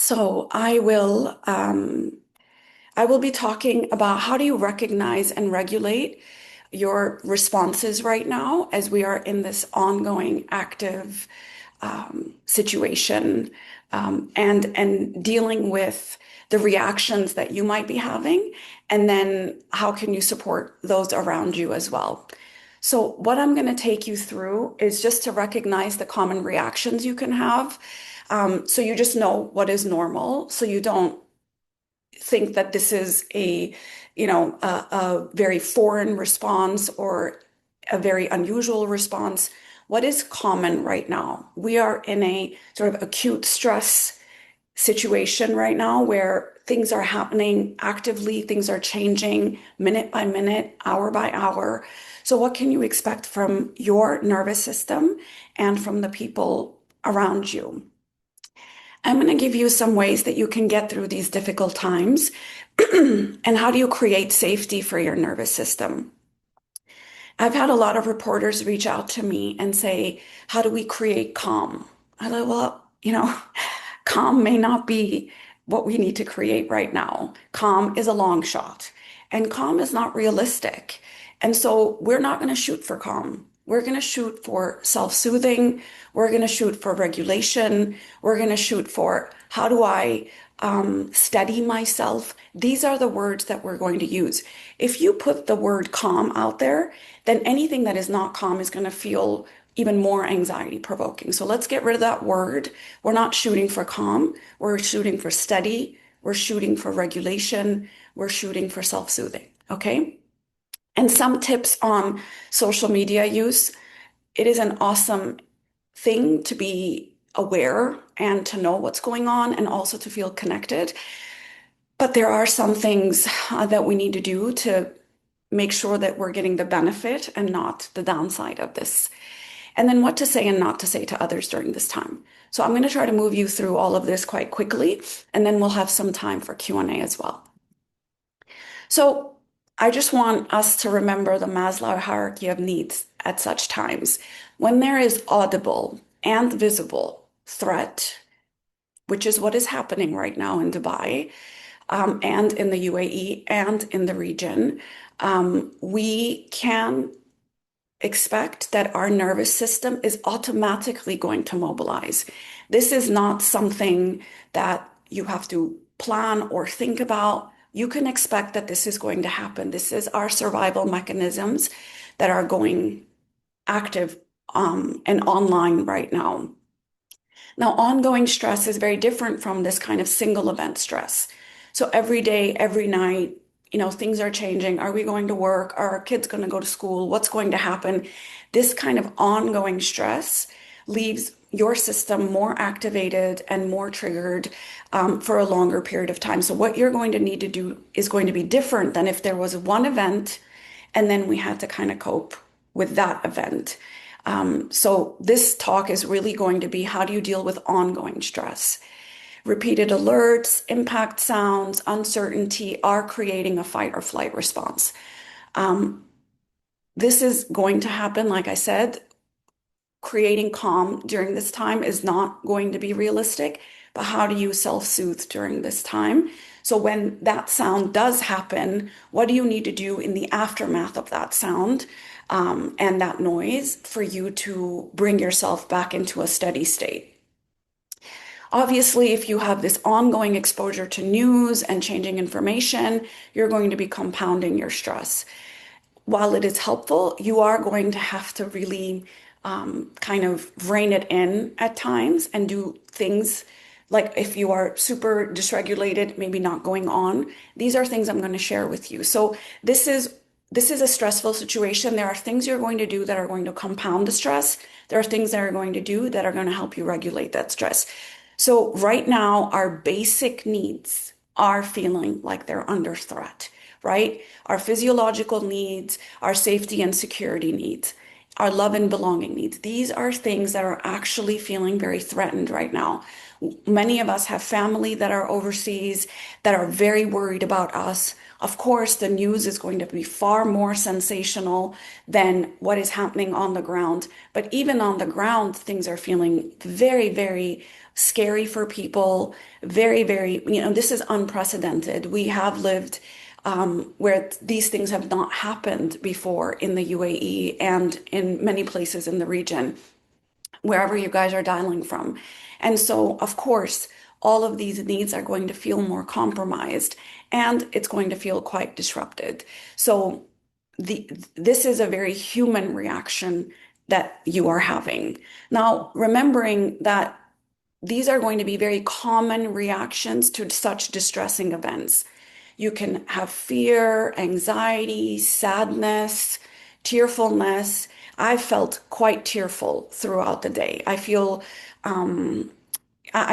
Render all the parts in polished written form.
So I will be talking about how do you recognize and regulate your responses right now as we are in this ongoing active situation, and dealing with the reactions that you might be having, and then how can you support those around you as well. So what I'm going to take you through is just to recognize the common reactions you can have. So you just know what is normal, so you don't think that this is a very foreign response or a very unusual response. What is common right now? We are in a sort of acute stress situation right now where things are happening actively, things are changing minute by minute, hour by hour. So what can you expect from your nervous system and from the people around you? I'm going to give you some ways that you can get through these difficult times and how do you create safety for your nervous system. I've had a lot of reporters reach out to me and say, how do we create calm? I like, well, calm may not be what we need to create right now. Calm is a long shot, and calm is not realistic. And so we're not going to shoot for calm. We're going to shoot for self-soothing. We're going to shoot for regulation. We're going to shoot for how do I steady myself? These are the words that we're going to use. If you put the word calm out there, then anything that is not calm is going to feel even more anxiety provoking. So let's get rid of that word. We're not shooting for calm. We're shooting for steady. We're shooting for regulation. We're shooting for self-soothing. Okay. And some tips on social media use. It is an awesome thing to be aware and to know what's going on and also to feel connected. But there are some things that we need to do to make sure that we're getting the benefit and not the downside of this. And then what to say and not to say to others during this time. So I'm going to try to move you through all of this quite quickly, and then we'll have some time for Q&A as well. So I just want us to remember the Maslow hierarchy of needs at such times. When there is audible and visible threat, which is what is happening right now in Dubai, and in the UAE and in the region, we can expect that our nervous system is automatically going to mobilize. This is not something that you have to plan or think about. You can expect that this is going to happen. This is our survival mechanisms that are going active and online right now. Now, ongoing stress is very different from this kind of single event stress. So every day, every night, things are changing. Are we going to work? Are our kids going to go to school? What's going to happen? This kind of ongoing stress leaves your system more activated and more triggered for a longer period of time. So what you're going to need to do is going to be different than if there was one event and then we had to kind of cope with that event. So this talk is really going to be how do you deal with ongoing stress? Repeated alerts, impact sounds, uncertainty are creating a fight or flight response. This is going to happen, like I said, creating calm during this time is not going to be realistic, but how do you self-soothe during this time? So when that sound does happen, what do you need to do in the aftermath of that sound, and that noise for you to bring yourself back into a steady state? Obviously, if you have this ongoing exposure to news and changing information, you're going to be compounding your stress. While it is helpful, you are going to have to really kind of rein it in at times and do things like if you are super dysregulated, maybe not going on. These are things I'm going to share with you. So this is a stressful situation. There are things you're going to do that are going to compound the stress. There are things that are going to do that are going to help you regulate that stress. So right now, our basic needs are feeling like they're under threat, right? Our physiological needs, our safety and security needs, our love and belonging needs. These are things that are actually feeling very threatened right now. Many of us have family that are overseas that are very worried about us. Of course, the news is going to be far more sensational than what is happening on the ground. But even on the ground, things are feeling very, very scary for people. Very, very, this is unprecedented. We have lived where these things have not happened before in the UAE and in many places in the region, wherever you guys are dialing from. And so, of course, all of these needs are going to feel more compromised and it's going to feel quite disrupted. So, this is a very human reaction that you are having. Now, remembering that these are going to be very common reactions to such distressing events. You can have fear, anxiety, sadness, tearfulness. I felt quite tearful throughout the day. I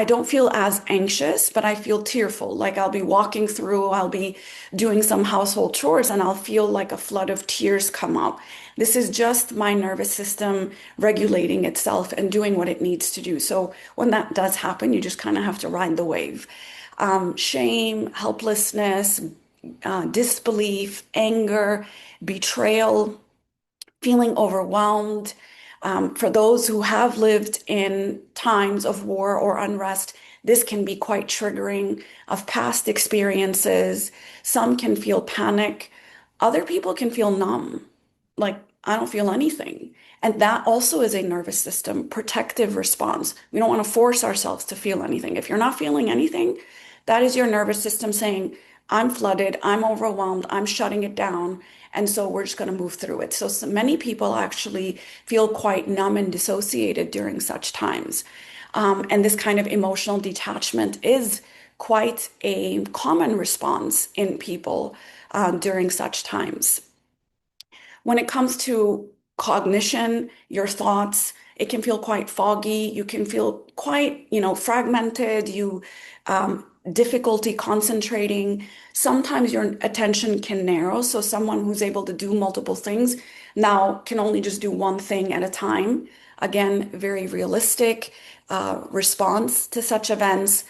don't feel as anxious, but I feel tearful. Like I'll be walking through, I'll be doing some household chores, and I'll feel like a flood of tears come up. This is just my nervous system regulating itself and doing what it needs to do. So when that does happen, you just kind of have to ride the wave. Shame, helplessness, disbelief, anger, betrayal, feeling overwhelmed. For those who have lived in times of war or unrest, this can be quite triggering of past experiences. Some can feel panic. Other people can feel numb, like I don't feel anything. And that also is a nervous system protective response. We don't want to force ourselves to feel anything. If you're not feeling anything, that is your nervous system saying, I'm flooded, I'm overwhelmed, I'm shutting it down. And so we're just going to move through it. So many people actually feel quite numb and dissociated during such times. And this kind of emotional detachment is quite a common response in people during such times. When it comes to cognition, your thoughts, it can feel quite foggy. You can feel quite, fragmented. Difficulty concentrating. Sometimes your attention can narrow. So someone who's able to do multiple things now can only just do one thing at a time. Again, very realistic response to such events.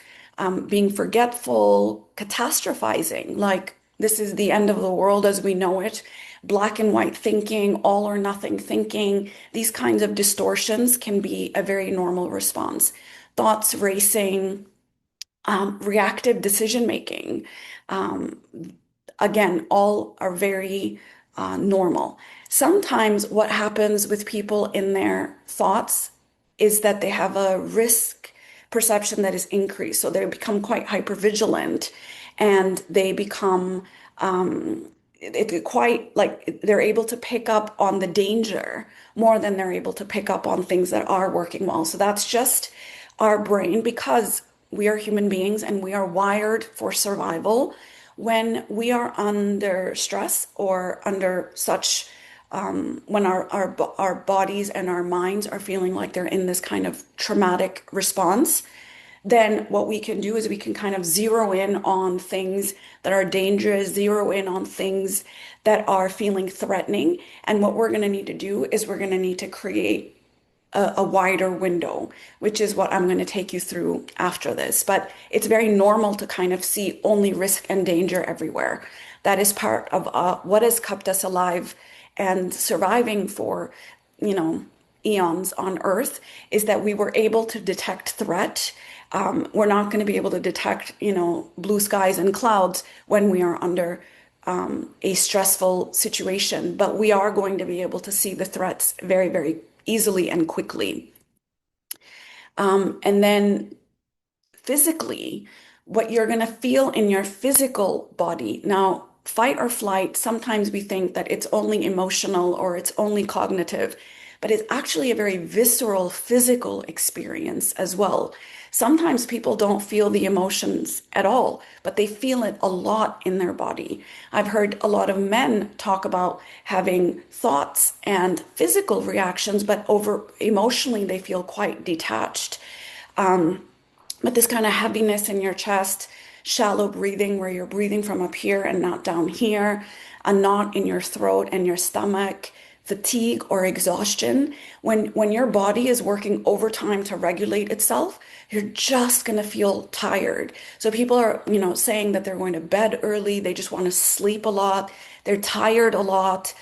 Being forgetful, catastrophizing, like this is the end of the world as we know it, black and white thinking, all or nothing thinking. These kinds of distortions can be a very normal response. Thoughts racing, reactive decision making. Um, Again, all are very normal. Sometimes what happens with people in their thoughts is that they have a risk perception that is increased. So they become quite hypervigilant and they become quite like they're able to pick up on the danger more than they're able to pick up on things that are working well. So that's just our brain because we are human beings and we are wired for survival. When we are under stress or under such, when our bodies and our minds are feeling like they're in this kind of traumatic response, then what we can do is we can kind of zero in on things that are dangerous, zero in on things that are feeling threatening. And what we're going to need to do is we're going to need to create a wider window, which is what I'm going to take you through after this. But it's very normal to kind of see only risk and danger everywhere. That is part of what has kept us alive and surviving for, eons on Earth, is that we were able to detect threat. We're not going to be able to detect, blue skies and clouds when we are under a stressful situation, but we are going to be able to see the threats very, very easily and quickly. And then physically, what you're going to feel in your physical body. Now, fight or flight, sometimes we think that it's only emotional or it's only cognitive, but it's actually a very visceral physical experience as well. Sometimes people don't feel the emotions at all, but they feel it a lot in their body. I've heard a lot of men talk about having thoughts and physical reactions, but over emotionally, they feel quite detached. But this kind of heaviness in your chest, shallow breathing where you're breathing from up here and not down here, a knot in your throat and your stomach, fatigue or exhaustion, when your body is working overtime to regulate itself, you're just going to feel tired. So people are, saying that they're going to bed early, they just want to sleep a lot, they're tired a lot.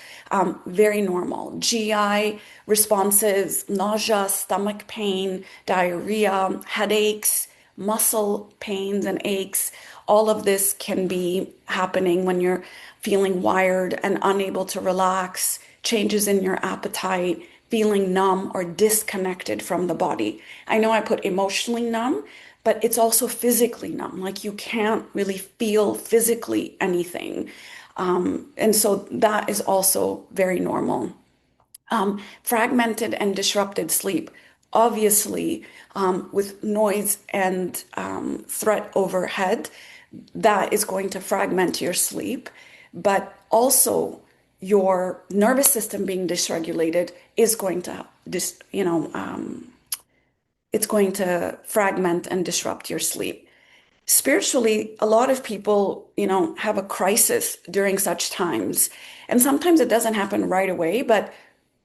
Very normal. GI responses, nausea, stomach pain, diarrhea, headaches, muscle pains and aches. All of this can be happening when you're feeling wired and unable to relax, changes in your appetite, feeling numb or disconnected from the body. I know I put emotionally numb, but it's also physically numb. Like you can't really feel physically anything. And so that is also very normal. Fragmented and disrupted sleep. Obviously, with noise and threat overhead, that is going to fragment your sleep, but also your nervous system being dysregulated is going to it's going to fragment and disrupt your sleep. Spiritually, a lot of people, have a crisis during such times. And sometimes it doesn't happen right away, but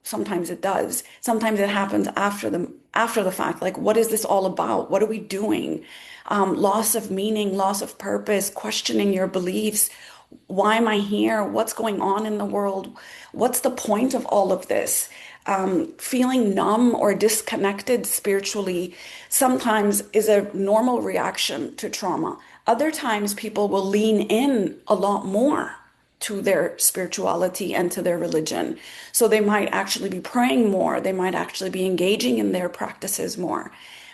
sometimes it does. Sometimes it happens after the fact. Like, what is this all about? What are we doing? Loss of meaning, loss of purpose, questioning your beliefs. Why am I here? What's going on in the world? What's the point of all of this? Feeling numb or disconnected spiritually sometimes is a normal reaction to trauma. Other times, people will lean in a lot more to their spirituality and to their religion. So they might actually be praying more, they might actually be engaging in their practices more.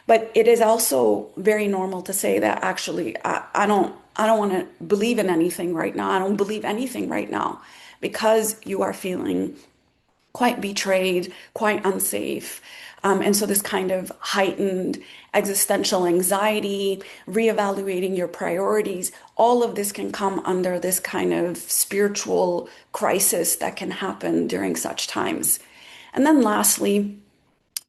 But it is also very normal to say that actually I don't want to believe in anything right now. I don't believe anything right now because you are feeling quite betrayed, quite unsafe. And so this kind of heightened existential anxiety, reevaluating your priorities, all of this can come under this kind of spiritual crisis that can happen during such times. And then lastly,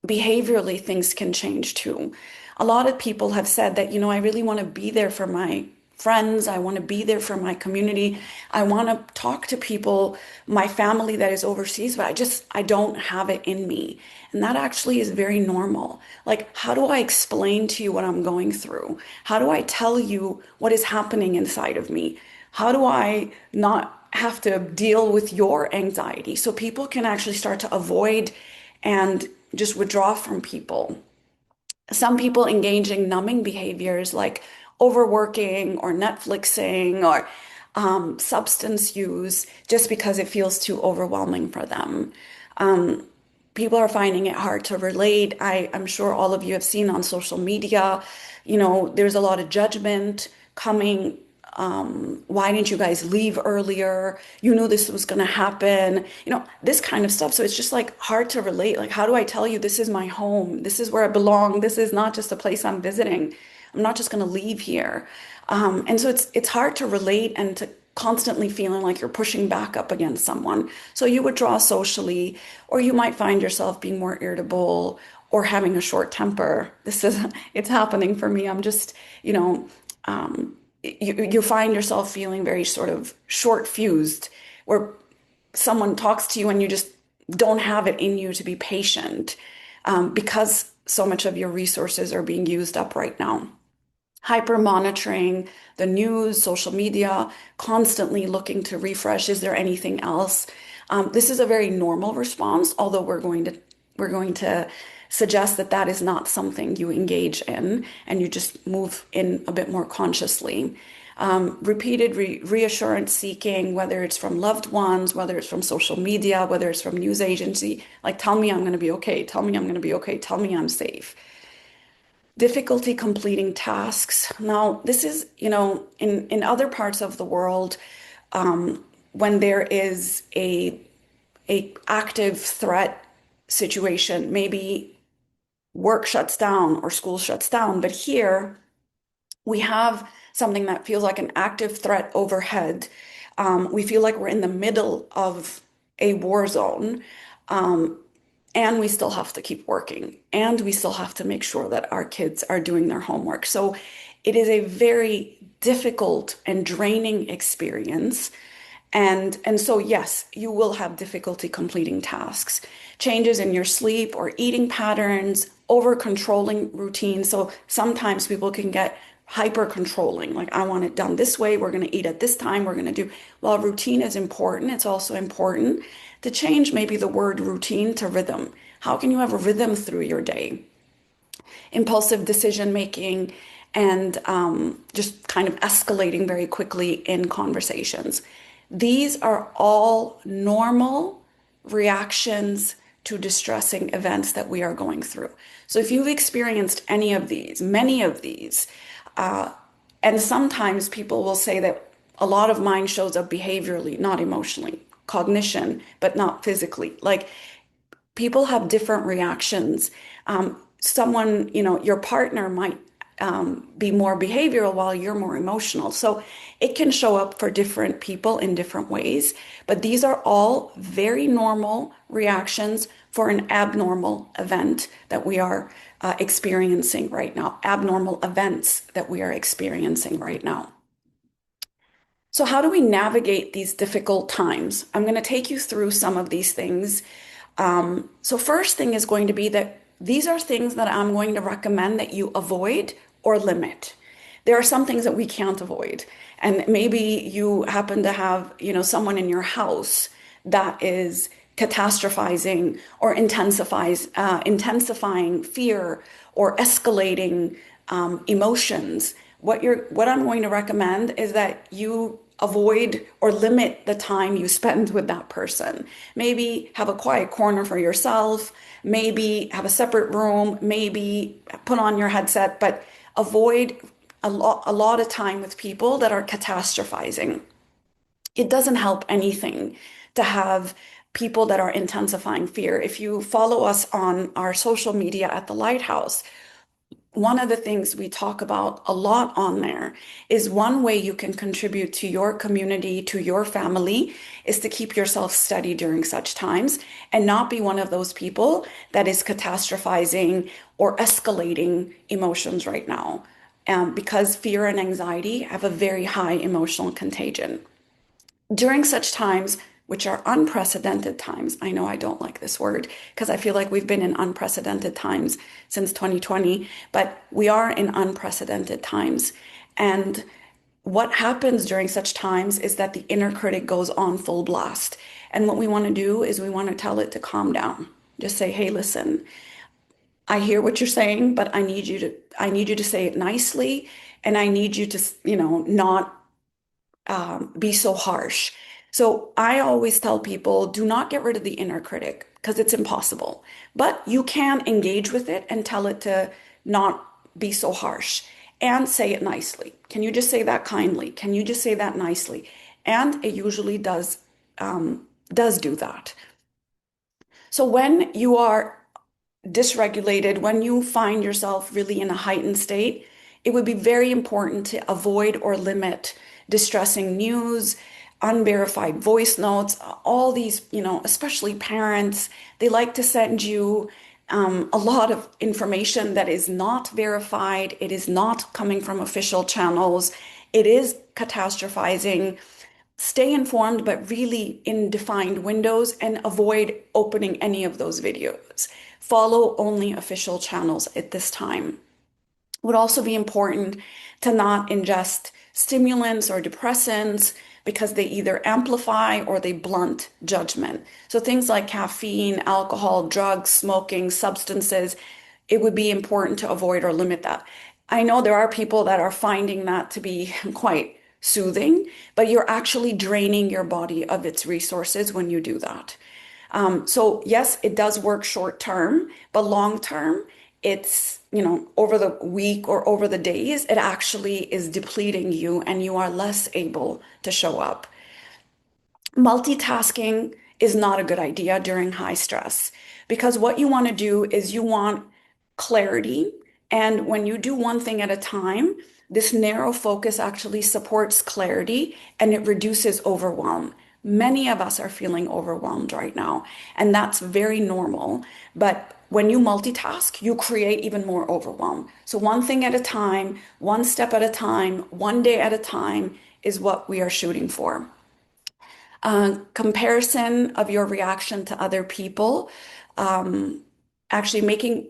behaviorally, things can change too. A lot of people have said that, I really want to be there for my friends. I want to be there for my community. I want to talk to people, my family that is overseas, but I don't have it in me. And that actually is very normal. Like, how do I explain to you what I'm going through? How do I tell you what is happening inside of me? How do I not have to deal with your anxiety? So people can actually start to avoid and just withdraw from people. Some people engage in numbing behaviors like overworking or Netflixing or substance use just because it feels too overwhelming for them. Um, People are finding it hard to relate. I'm sure all of you have seen on social media, there's a lot of judgment coming. Why didn't you guys leave earlier? You knew this was going to happen, this kind of stuff. So it's just like hard to relate. Like, how do I tell you this is my home? This is where I belong. This is not just a place I'm visiting. I'm not just going to leave here. And so it's hard to relate and to constantly feeling like you're pushing back up against someone. So you withdraw socially, or you might find yourself being more irritable or having a short temper. It's happening for me. I'm just, you find yourself feeling very sort of short fused, where someone talks to you and you just don't have it in you to be patient, because so much of your resources are being used up right now. Hyper monitoring the news, social media, constantly looking to refresh. Is there anything else? This is a very normal response, although we're going to suggest that that is not something you engage in and you just move in a bit more consciously. Repeated reassurance seeking, whether it's from loved ones, whether it's from social media, whether it's from news agency, like tell me I'm going to be okay, tell me I'm going to be okay, tell me I'm safe. Difficulty completing tasks. Now, this is, in other parts of the world, when there is a active threat situation, maybe work shuts down or school shuts down. But here we have something that feels like an active threat overhead. We feel like we're in the middle of a war zone. And we still have to keep working, and we still have to make sure that our kids are doing their homework. So it is a very difficult and draining experience. And so, yes, you will have difficulty completing tasks. Changes in your sleep or eating patterns, over controlling routines. So sometimes people can get hyper controlling, like, I want it done this way, we're going to eat at this time, we're going to do. While routine is important, it's also important to change maybe the word routine to rhythm. How can you have a rhythm through your day? Impulsive decision making, and just kind of escalating very quickly in conversations. These are all normal reactions to distressing events that we are going through. So if you've experienced any of these, many of these, uh, and sometimes people will say that a lot of mine shows up behaviorally, not emotionally, cognition, but not physically. Like, people have different reactions. Someone, your partner might be more behavioral while you're more emotional. So it can show up for different people in different ways. But these are all very normal reactions for an abnormal event that we are experiencing right now, abnormal events that we are experiencing right now. So, how do we navigate these difficult times? I'm going to take you through some of these things. So, first thing is going to be that these are things that I'm going to recommend that you avoid or limit. There are some things that we can't avoid. And maybe you happen to have, someone in your house that is catastrophizing or intensifying fear or escalating emotions. What I'm going to recommend is that you avoid or limit the time you spend with that person. Maybe have a quiet corner for yourself, maybe have a separate room, maybe put on your headset, but avoid a lot of time with people that are catastrophizing. It doesn't help anything to have people that are intensifying fear. If you follow us on our social media at the Lighthouse, one of the things we talk about a lot on there is one way you can contribute to your community, to your family, is to keep yourself steady during such times and not be one of those people that is catastrophizing or escalating emotions right now. Because fear and anxiety have a very high emotional contagion. During such times, which are unprecedented times, I know I don't like this word because I feel like we've been in unprecedented times since 2020, but we are in unprecedented times. And what happens during such times is that the inner critic goes on full blast. And what we want to do is we want to tell it to calm down. Just say, hey, listen, I hear what you're saying, but I need you to say it nicely, and I need you to, not be so harsh. So I always tell people, do not get rid of the inner critic because it's impossible. But you can engage with it and tell it to not be so harsh and say it nicely. Can you just say that kindly? Can you just say that nicely? And it usually does do that. So when you are dysregulated, when you find yourself really in a heightened state, it would be very important to avoid or limit distressing news, unverified voice notes, all these, especially parents, they like to send you a lot of information that is not verified. It is not coming from official channels. It is catastrophizing. Stay informed, but really in defined windows, and avoid opening any of those videos. Follow only official channels at this time. It would also be important to not ingest stimulants or depressants because they either amplify or they blunt judgment. So things like caffeine, alcohol, drugs, smoking, substances, it would be important to avoid or limit that. I know there are people that are finding that to be quite soothing, but you're actually draining your body of its resources when you do that. So yes, it does work short term, but long term, it's, over the week or over the days, it actually is depleting you and you are less able to show up. Multitasking is not a good idea during high stress because what you want to do is you want clarity. And when you do one thing at a time, this narrow focus actually supports clarity and it reduces overwhelm. Many of us are feeling overwhelmed right now, and that's very normal. But when you multitask, you create even more overwhelm. So, one thing at a time, one step at a time, one day at a time is what we are shooting for. Comparison of your reaction to other people, um, actually making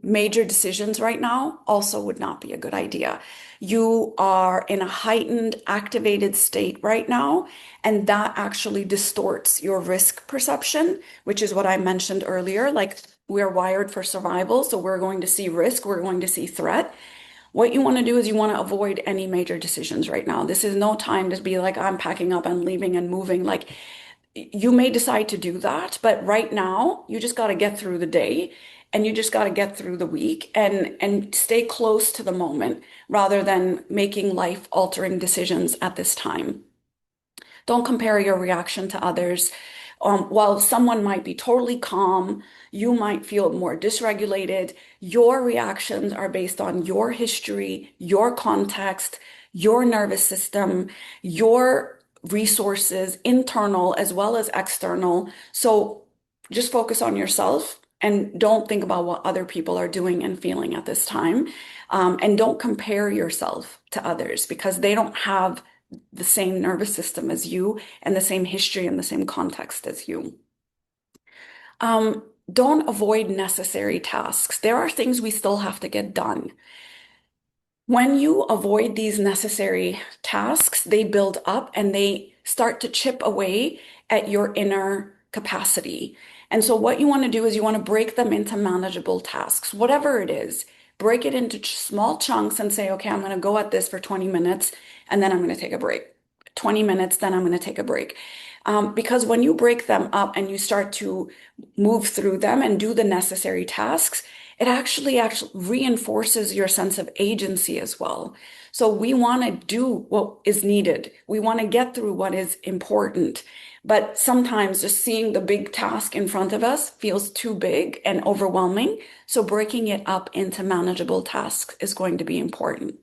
major decisions right now also would not be a good idea. You are in a heightened, activated state right now, and that actually distorts your risk perception, which is what I mentioned earlier. Like we're wired for survival, so we're going to see risk, we're going to see threat. What you want to do is you want to avoid any major decisions right now. This is no time to be like, I'm packing up and leaving and moving. Like you may decide to do that, but right now you just got to get through the day and you just got to get through the week and stay close to the moment rather than making life altering decisions at this time. Don't compare your reaction to others. While someone might be totally calm, you might feel more dysregulated. Your reactions are based on your history, your context, your nervous system, your resources, internal as well as external. So just focus on yourself and don't think about what other people are doing and feeling at this time. And don't compare yourself to others because they don't have the same nervous system as you and the same history and the same context as you. Don't avoid necessary tasks. There are things we still have to get done. When you avoid these necessary tasks, they build up and they start to chip away at your inner capacity. And so, what you want to do is you want to break them into manageable tasks, whatever it is. Break it into small chunks and say, okay, I'm going to go at this for 20 minutes and then I'm going to take a break. 20 minutes, then I'm going to take a break. Because when you break them up and you start to move through them and do the necessary tasks, it actually reinforces your sense of agency as well. So we want to do what is needed. We want to get through what is important. But sometimes just seeing the big task in front of us feels too big and overwhelming. So breaking it up into manageable tasks is going to be important.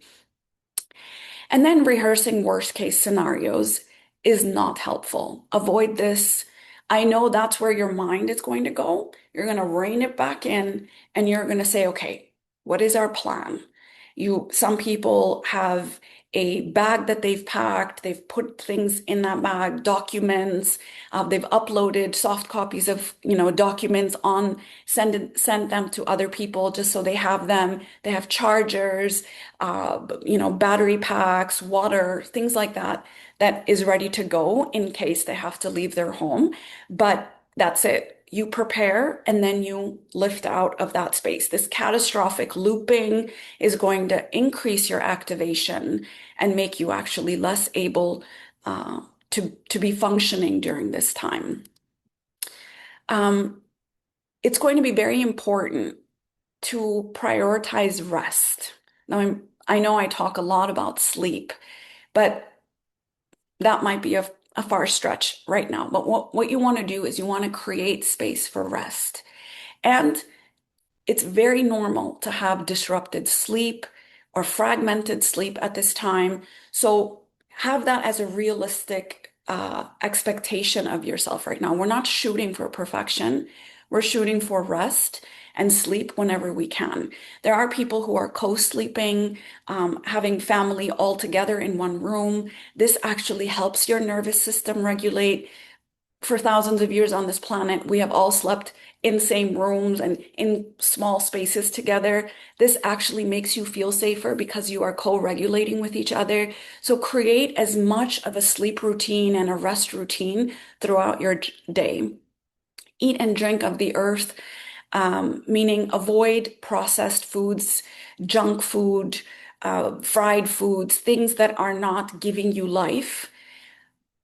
And then rehearsing worst case scenarios is not helpful. Avoid this. I know that's where your mind is going to go. You're going to rein it back in and you're going to say, okay, what is our plan? Some people have a bag that they've packed. They've put things in that bag, documents. They've uploaded soft copies of, documents send them to other people just so they have them. They have chargers, battery packs, water, things like that, that is ready to go in case they have to leave their home. But that's it. You prepare and then you lift out of that space. This catastrophic looping is going to increase your activation and make you actually less able to be functioning during this time. It's going to be very important to prioritize rest. Now, I know I talk a lot about sleep, but that might be a far stretch right now. But what you want to do is you want to create space for rest. And it's very normal to have disrupted sleep or fragmented sleep at this time. So have that as a realistic expectation of yourself right now. We're not shooting for perfection. We're shooting for rest and sleep whenever we can. There are people who are co-sleeping, having family all together in one room. This actually helps your nervous system regulate. For thousands of years on this planet, we have all slept in same rooms and in small spaces together. This actually makes you feel safer because you are co-regulating with each other. So create as much of a sleep routine and a rest routine throughout your day. Eat and drink of the earth, meaning avoid processed foods, junk food, fried foods, things that are not giving you life.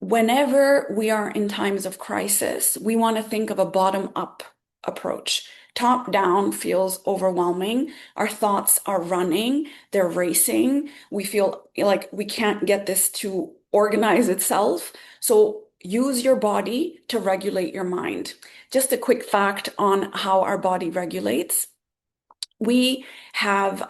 Whenever we are in times of crisis, we want to think of a bottom-up approach. Top down feels overwhelming. Our thoughts are running, they're racing. We feel like we can't get this to organize itself. So use your body to regulate your mind. Just a quick fact on how our body regulates. We have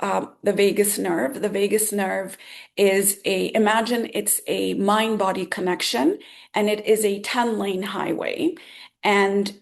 the vagus nerve. The vagus nerve imagine it's a mind-body connection, and it is a 10-lane highway. And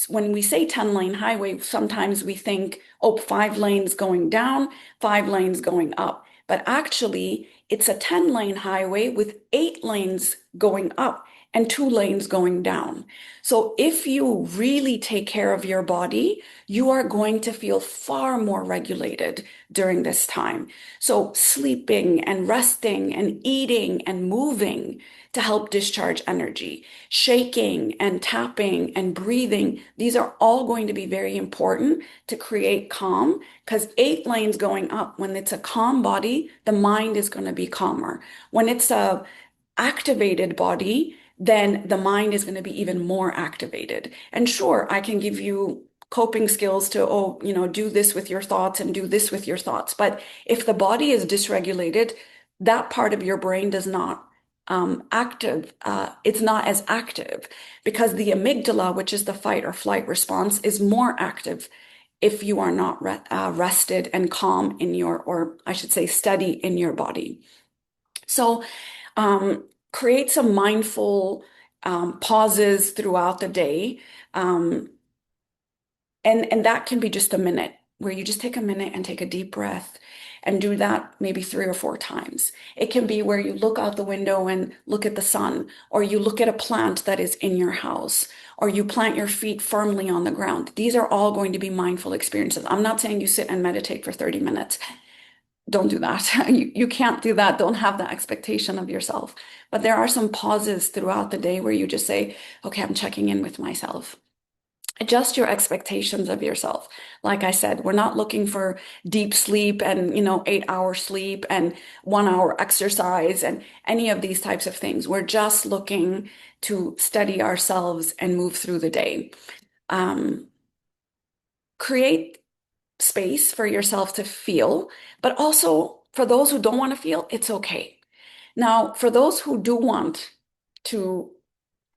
when we say 10-lane highway, sometimes we think, oh, 5 lanes going down, 5 lanes going up. But actually, it's a 10-lane highway with 8 lanes going up. and 2 lanes going down. So if you really take care of your body, you are going to feel far more regulated during this time. So sleeping and resting and eating and moving to help discharge energy, shaking and tapping and breathing, these are all going to be very important to create calm, because 8 lanes going up, when it's a calm body, the mind is going to be calmer. When it's a activated body, then the mind is going to be even more activated. And sure, I can give you coping skills to, oh, do this with your thoughts and do this with your thoughts. But if the body is dysregulated, that part of your brain does not it's not as active, because the amygdala, which is the fight or flight response, is more active if you are not rested and calm in your, or I should say, steady in your body. So create some mindful pauses throughout the day. Um, and that can be just a minute, where you just take a minute and take a deep breath and do that maybe 3 or 4 times. It can be where you look out the window and look at the sun, or you look at a plant that is in your house, or you plant your feet firmly on the ground. These are all going to be mindful experiences. I'm not saying you sit and meditate for 30 minutes. Don't do that. You can't do that. Don't have that expectation of yourself. But there are some pauses throughout the day where you just say, okay, I'm checking in with myself. Adjust your expectations of yourself. Like I said, we're not looking for deep sleep and, 8 hour sleep and 1 hour exercise and any of these types of things. We're just looking to steady ourselves and move through the day. Um, Create space for yourself to feel, but also for those who don't want to feel, it's okay. Now, for those who do want to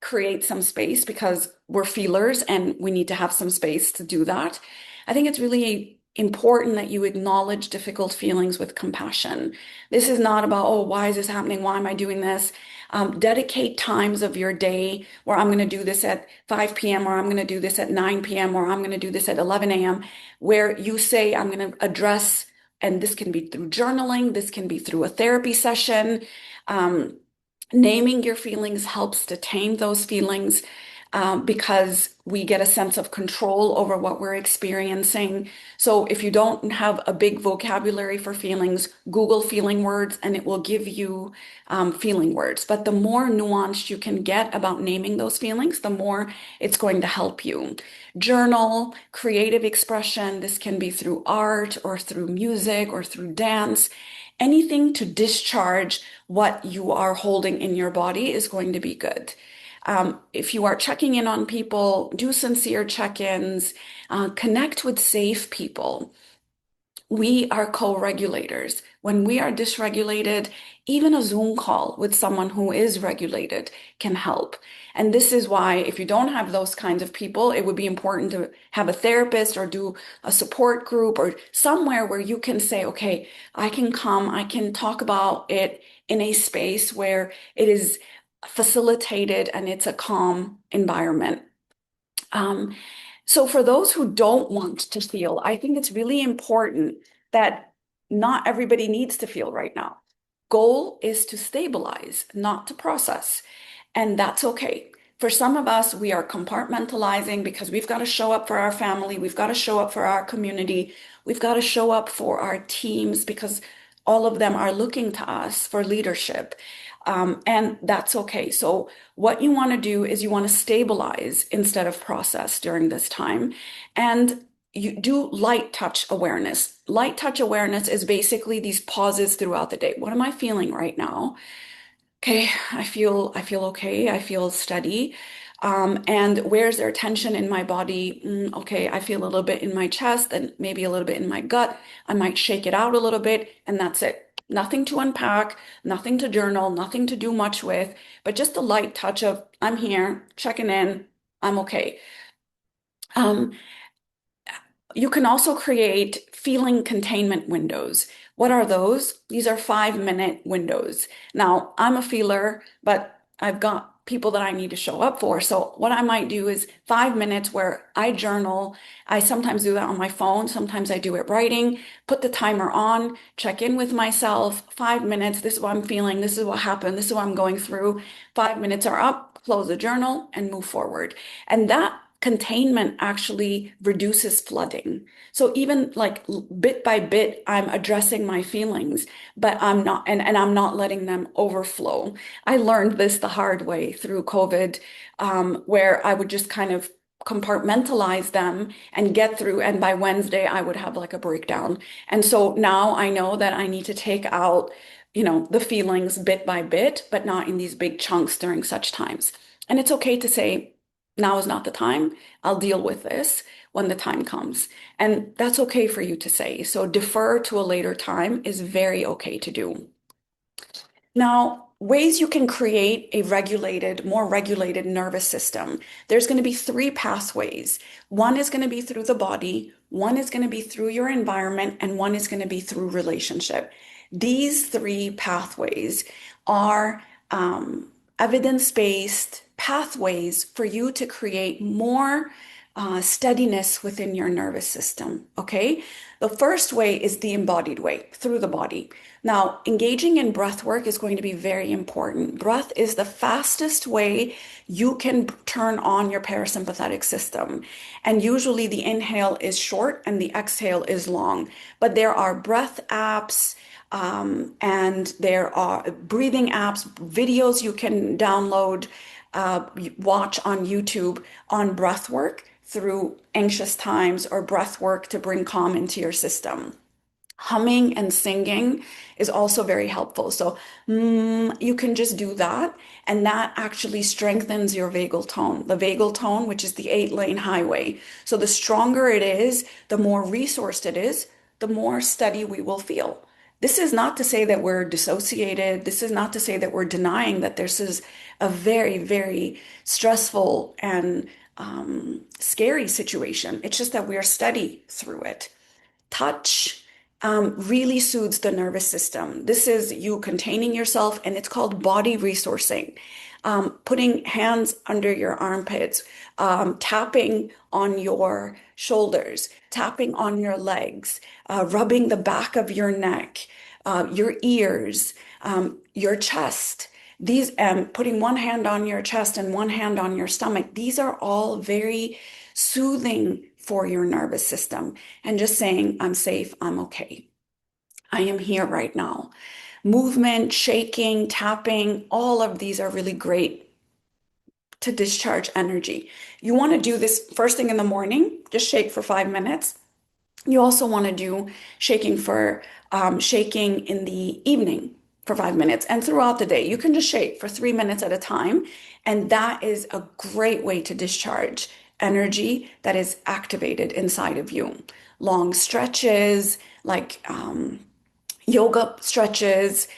create some space, because we're feelers and we need to have some space to do that, I think it's really important that you acknowledge difficult feelings with compassion. This is not about, oh, why is this happening? Why am I doing this? Dedicate times of your day where I'm going to do this at 5 p.m., or I'm going to do this at 9 p.m., or I'm going to do this at 11 a.m., where you say, I'm going to address, and this can be through journaling, this can be through a therapy session. Um, Naming your feelings helps to tame those feelings, because we get a sense of control over what we're experiencing. So if you don't have a big vocabulary for feelings, Google feeling words and it will give you feeling words. But the more nuanced you can get about naming those feelings, the more it's going to help you. Journal, creative expression. This can be through art or through music or through dance. Anything to discharge what you are holding in your body is going to be good. If you are checking in on people, do sincere check-ins, connect with safe people. We are co-regulators. When we are dysregulated, even a Zoom call with someone who is regulated can help. And this is why, if you don't have those kinds of people, it would be important to have a therapist or do a support group or somewhere where you can say, okay, I can come, I can talk about it in a space where it is facilitated and it's a calm environment. Um, so for those who don't want to feel, I think it's really important that not everybody needs to feel right now. Goal is to stabilize, not to process. And that's okay. For some of us, we are compartmentalizing because we've got to show up for our family, we've got to show up for our community, we've got to show up for our teams because all of them are looking to us for leadership. And that's okay. So what you want to do is you want to stabilize instead of process during this time. And you do light touch awareness. Light touch awareness is basically these pauses throughout the day. What am I feeling right now? Okay, I feel okay. I feel steady. And where's there tension in my body? Okay, I feel a little bit in my chest and maybe a little bit in my gut. I might shake it out a little bit, and that's it. Nothing to unpack, nothing to journal, nothing to do much with, but just a light touch of I'm here, checking in, I'm okay. Um, you can also create feeling containment windows. What are those? These are 5 minute windows. Now, I'm a feeler, but I've got people that I need to show up for. So, what I might do is 5 minutes where I journal. I sometimes do that on my phone, sometimes I do it writing, put the timer on, check in with myself. 5 minutes, this is what I'm feeling, this is what happened, this is what I'm going through. 5 minutes are up. close the journal, and move forward. And that containment actually reduces flooding. So even like bit by bit, I'm addressing my feelings, but I'm not, and I'm not letting them overflow. I learned this the hard way through COVID, where I would just kind of compartmentalize them and get through. And by Wednesday, I would have like a breakdown. And so now I know that I need to take out, the feelings bit by bit, but not in these big chunks during such times. And it's okay to say, now is not the time. I'll deal with this when the time comes. And that's okay for you to say. So defer to a later time is very okay to do. Now, ways you can create a more regulated nervous system. There's going to be three pathways. One is going to be through the body, one is going to be through your environment, and one is going to be through relationship. These three pathways are evidence-based pathways for you to create more steadiness within your nervous system. Okay. The first way is the embodied way through the body. Now, engaging in breath work is going to be very important. Breath is the fastest way you can turn on your parasympathetic system. And usually the inhale is short and the exhale is long. But there are breath apps, and there are breathing apps, videos you can download, watch on YouTube on breath work through anxious times or breath work to bring calm into your system. Humming and singing is also very helpful. So you can just do that, and that actually strengthens your vagal tone. The vagal tone, which is the 8-lane highway. So the stronger it is, the more resourced it is, the more steady we will feel. This is not to say that we're dissociated. This is not to say that we're denying that this is a very, very stressful and scary situation. It's just that we are steady through it. Touch really soothes the nervous system. This is you containing yourself, and it's called body resourcing. Putting hands under your armpits, tapping on your shoulders, tapping on your legs, rubbing the back of your neck, your ears, your chest. These, putting one hand on your chest and one hand on your stomach, these are all very soothing for your nervous system. And just saying, I'm safe, I'm okay. I am here right now. Movement, shaking, tapping, all of these are really great to discharge energy. You want to do this first thing in the morning, just shake for 5 minutes. You also want to do shaking in the evening for 5 minutes and throughout the day. You can just shake for 3 minutes at a time. And that is a great way to discharge energy that is activated inside of you. Long stretches, like yoga stretches.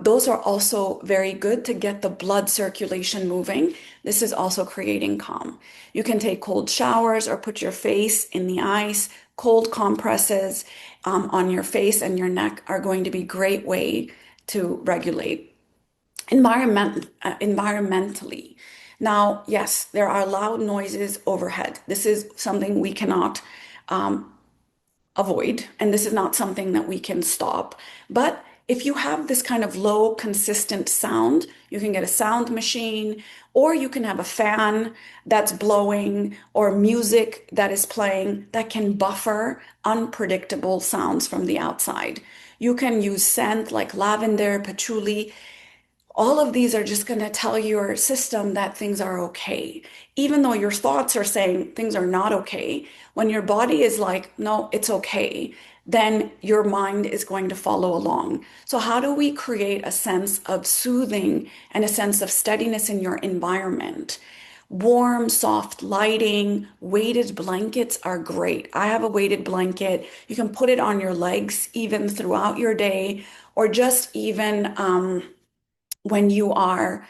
Those are also very good to get the blood circulation moving. This is also creating calm. You can take cold showers or put your face in the ice. Cold compresses on your face and your neck are going to be a great way to regulate. Environmentally. Now, yes, there are loud noises overhead. This is something we cannot avoid, and this is not something that we can stop. But if you have this kind of low, consistent sound, you can get a sound machine, or you can have a fan that's blowing, or music that is playing that can buffer unpredictable sounds from the outside. You can use scent like lavender, patchouli. All of these are just going to tell your system that things are okay. Even though your thoughts are saying things are not okay, when your body is like, no, it's okay, then your mind is going to follow along. So, how do we create a sense of soothing and a sense of steadiness in your environment? Warm, soft lighting, weighted blankets are great. I have a weighted blanket. You can put it on your legs even throughout your day, or just even, when you are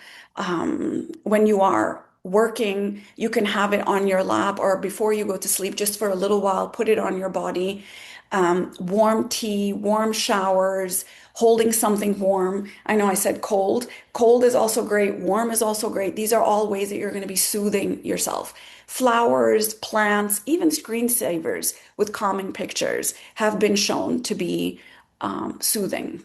working, you can have it on your lap or before you go to sleep, just for a little while, put it on your body. Warm tea, warm showers, holding something warm. I know I said cold. Cold is also great. Warm is also great. These are all ways that you're going to be soothing yourself. Flowers, plants, even screensavers with calming pictures have been shown to be soothing.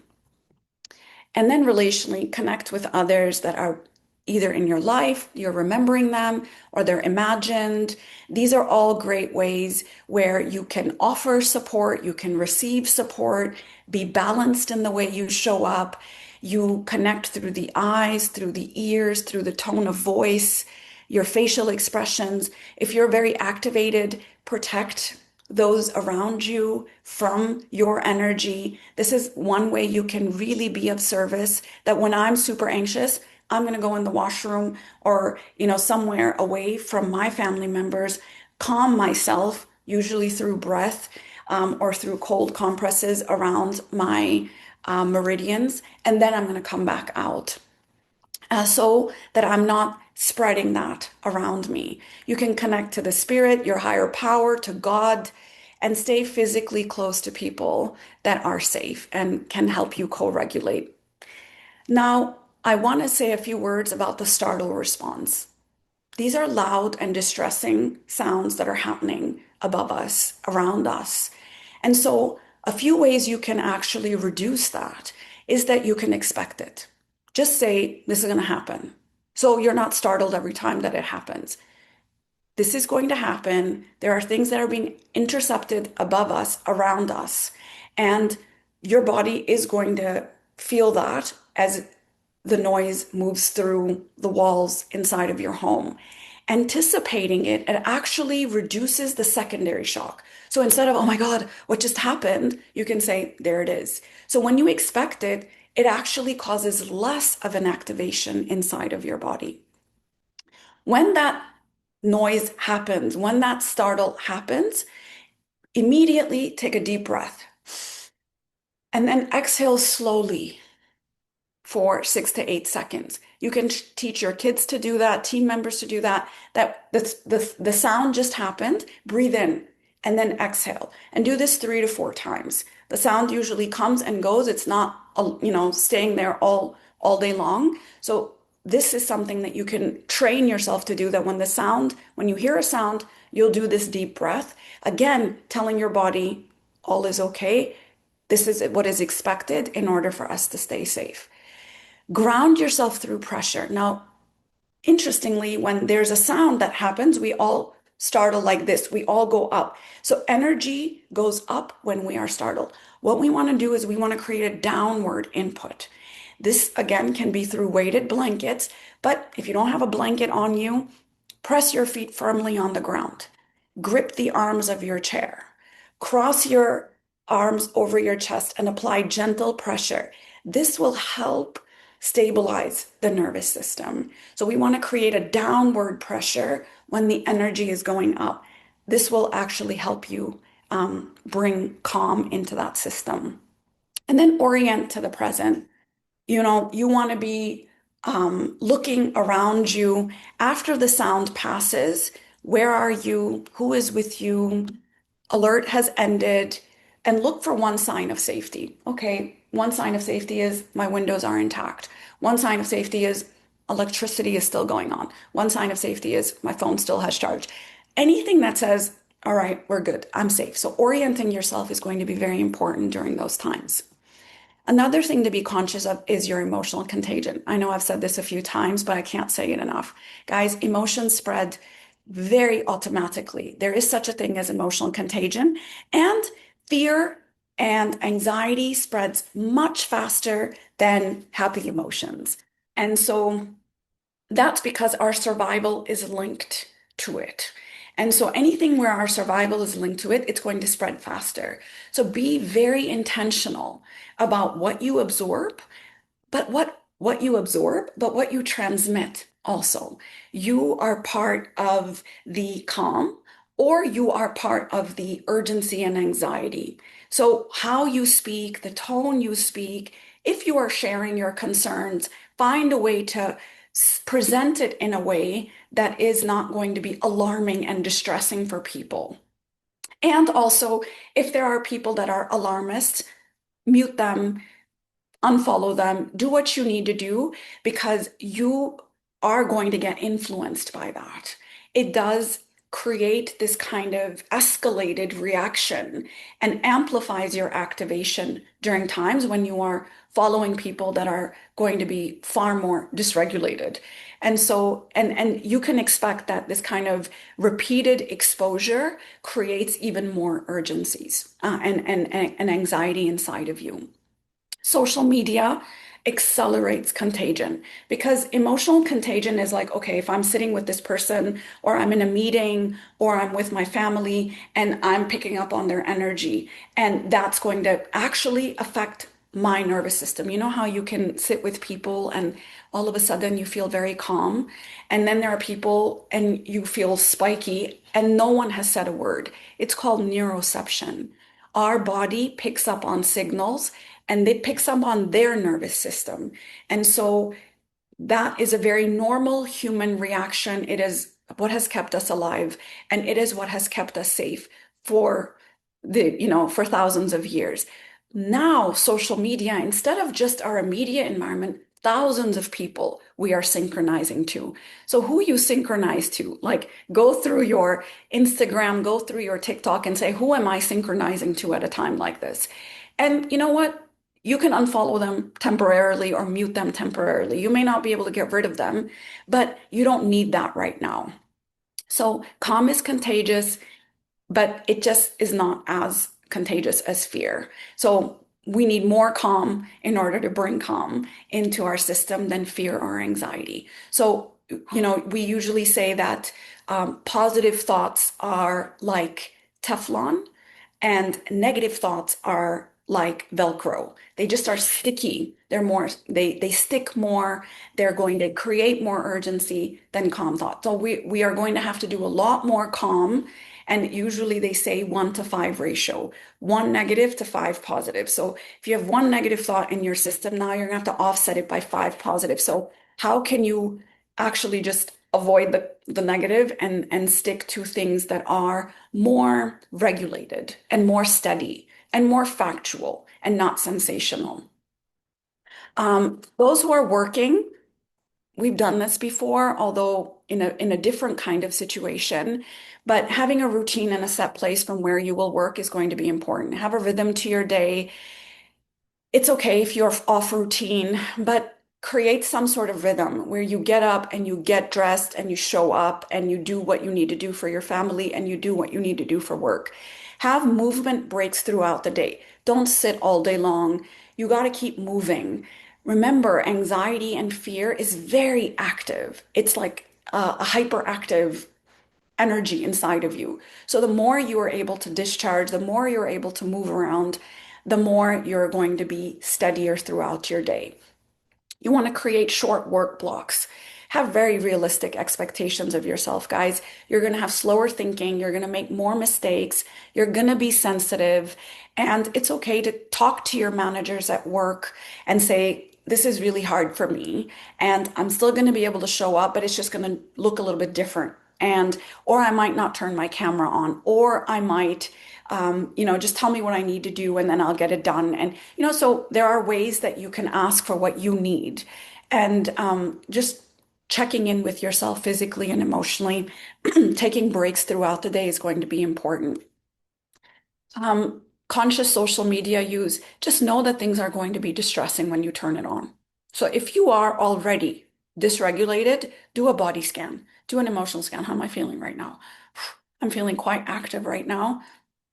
And then relationally connect with others that are either in your life, you're remembering them, or they're imagined. These are all great ways where you can offer support, you can receive support, be balanced in the way you show up. You connect through the eyes, through the ears, through the tone of voice, your facial expressions. If you're very activated, protect those around you from your energy. This is one way you can really be of service. That when I'm super anxious, I'm going to go in the washroom or, somewhere away from my family members, calm myself, usually through breath, or through cold compresses around my meridians. And then I'm going to come back out, so that I'm not spreading that around me. You can connect to the spirit, your higher power, to God, and stay physically close to people that are safe and can help you co-regulate. Now, I want to say a few words about the startle response. These are loud and distressing sounds that are happening above us, around us. And so, a few ways you can actually reduce that is that you can expect it. Just say, this is going to happen. So you're not startled every time that it happens. This is going to happen. There are things that are being intercepted above us, around us, and your body is going to feel that as the noise moves through the walls inside of your home. Anticipating it, it actually reduces the secondary shock. So instead of, oh my God, what just happened? You can say, there it is. So when you expect it, it actually causes less of an activation inside of your body. When that noise happens, when that startle happens, immediately take a deep breath and then exhale slowly for 6 to 8 seconds. You can teach your kids to do that, team members to do that. That the sound just happened. Breathe in and then exhale, and do this 3 to 4 times. The sound usually comes and goes. It's not, staying there all day long. So this is something that you can train yourself to do. That when you hear a sound, you'll do this deep breath. Again, telling your body all is okay. This is what is expected in order for us to stay safe. Ground yourself through pressure. Now, interestingly, when there's a sound that happens, we all startle like this. We all go up. So energy goes up when we are startled. What we want to do is we want to create a downward input. This, again, can be through weighted blankets, but if you don't have a blanket on you, press your feet firmly on the ground. Grip the arms of your chair. Cross your arms over your chest and apply gentle pressure. This will help stabilize the nervous system. So we want to create a downward pressure when the energy is going up. This will actually help you bring calm into that system. And then orient to the present. You want to be looking around you after the sound passes. Where are you? Who is with you? Alert has ended, and look for one sign of safety. Okay, one sign of safety is my windows are intact. One sign of safety is electricity is still going on. One sign of safety is my phone still has charge. Anything that says, all right, we're good, I'm safe. So orienting yourself is going to be very important during those times. Another thing to be conscious of is your emotional contagion. I know I've said this a few times, but I can't say it enough. Guys, emotions spread very automatically. There is such a thing as emotional contagion, and fear and anxiety spreads much faster than happy emotions. And so that's because our survival is linked to it. And so anything where our survival is linked to it, it's going to spread faster. So be very intentional about what you absorb, but what you transmit also. You are part of the calm, or you are part of the urgency and anxiety. So how you speak, the tone you speak, if you are sharing your concerns, find a way to present it in a way that is not going to be alarming and distressing for people. And also, if there are people that are alarmists, mute them, unfollow them, do what you need to do, because you are going to get influenced by that. It does create this kind of escalated reaction and amplifies your activation during times when you are following people that are going to be far more dysregulated. And so, and you can expect that this kind of repeated exposure creates even more urgencies and anxiety inside of you. Social media accelerates contagion because emotional contagion is like, okay, if I'm sitting with this person or I'm in a meeting or I'm with my family and I'm picking up on their energy, and that's going to actually affect my nervous system. You know how you can sit with people and all of a sudden you feel very calm, and then there are people and you feel spiky and no one has said a word. It's called neuroception. Our body picks up on signals and it picks up on their nervous system. And so that is a very normal human reaction. It is what has kept us alive, and it is what has kept us safe for for thousands of years. Now, social media, instead of just our immediate environment, thousands of people we are synchronizing to. So who you synchronize to, like go through your Instagram, go through your TikTok and say, who am I synchronizing to at a time like this? And you know what? You can unfollow them temporarily or mute them temporarily. You may not be able to get rid of them, but you don't need that right now. So calm is contagious, but it just is not as contagious as fear. So we need more calm in order to bring calm into our system than fear or anxiety. So, we usually say that positive thoughts are like Teflon and negative thoughts are like Velcro. They just are sticky. They stick more. They're going to create more urgency than calm thoughts. So we are going to have to do a lot more calm. And usually they say 1 to 5 ratio, 1 negative to 5 positive. So if you have one negative thought in your system, now you're going to have to offset it by 5 positive. So how can you actually just avoid the negative and stick to things that are more regulated and more steady and more factual and not sensational? Those who are working, we've done this before, although in a different kind of situation. But having a routine and a set place from where you will work is going to be important. Have a rhythm to your day. It's okay if you're off routine, but create some sort of rhythm where you get up and you get dressed and you show up and you do what you need to do for your family and you do what you need to do for work. Have movement breaks throughout the day. Don't sit all day long. You got to keep moving. Remember, anxiety and fear is very active. It's like a hyperactive energy inside of you. So the more you are able to discharge, the more you're able to move around, the more you're going to be steadier throughout your day. You want to create short work blocks. Have very realistic expectations of yourself, guys. You're going to have slower thinking. You're going to make more mistakes. You're going to be sensitive. And it's okay to talk to your managers at work and say, this is really hard for me. And I'm still going to be able to show up, but it's just going to look a little bit different. And, or I might not turn my camera on, or I might, just tell me what I need to do and then I'll get it done. And, so there are ways that you can ask for what you need. And just checking in with yourself physically and emotionally, taking breaks throughout the day is going to be important. Conscious social media use, just know that things are going to be distressing when you turn it on. So if you are already dysregulated, do a body scan, do an emotional scan. How am I feeling right now? I'm feeling quite active right now.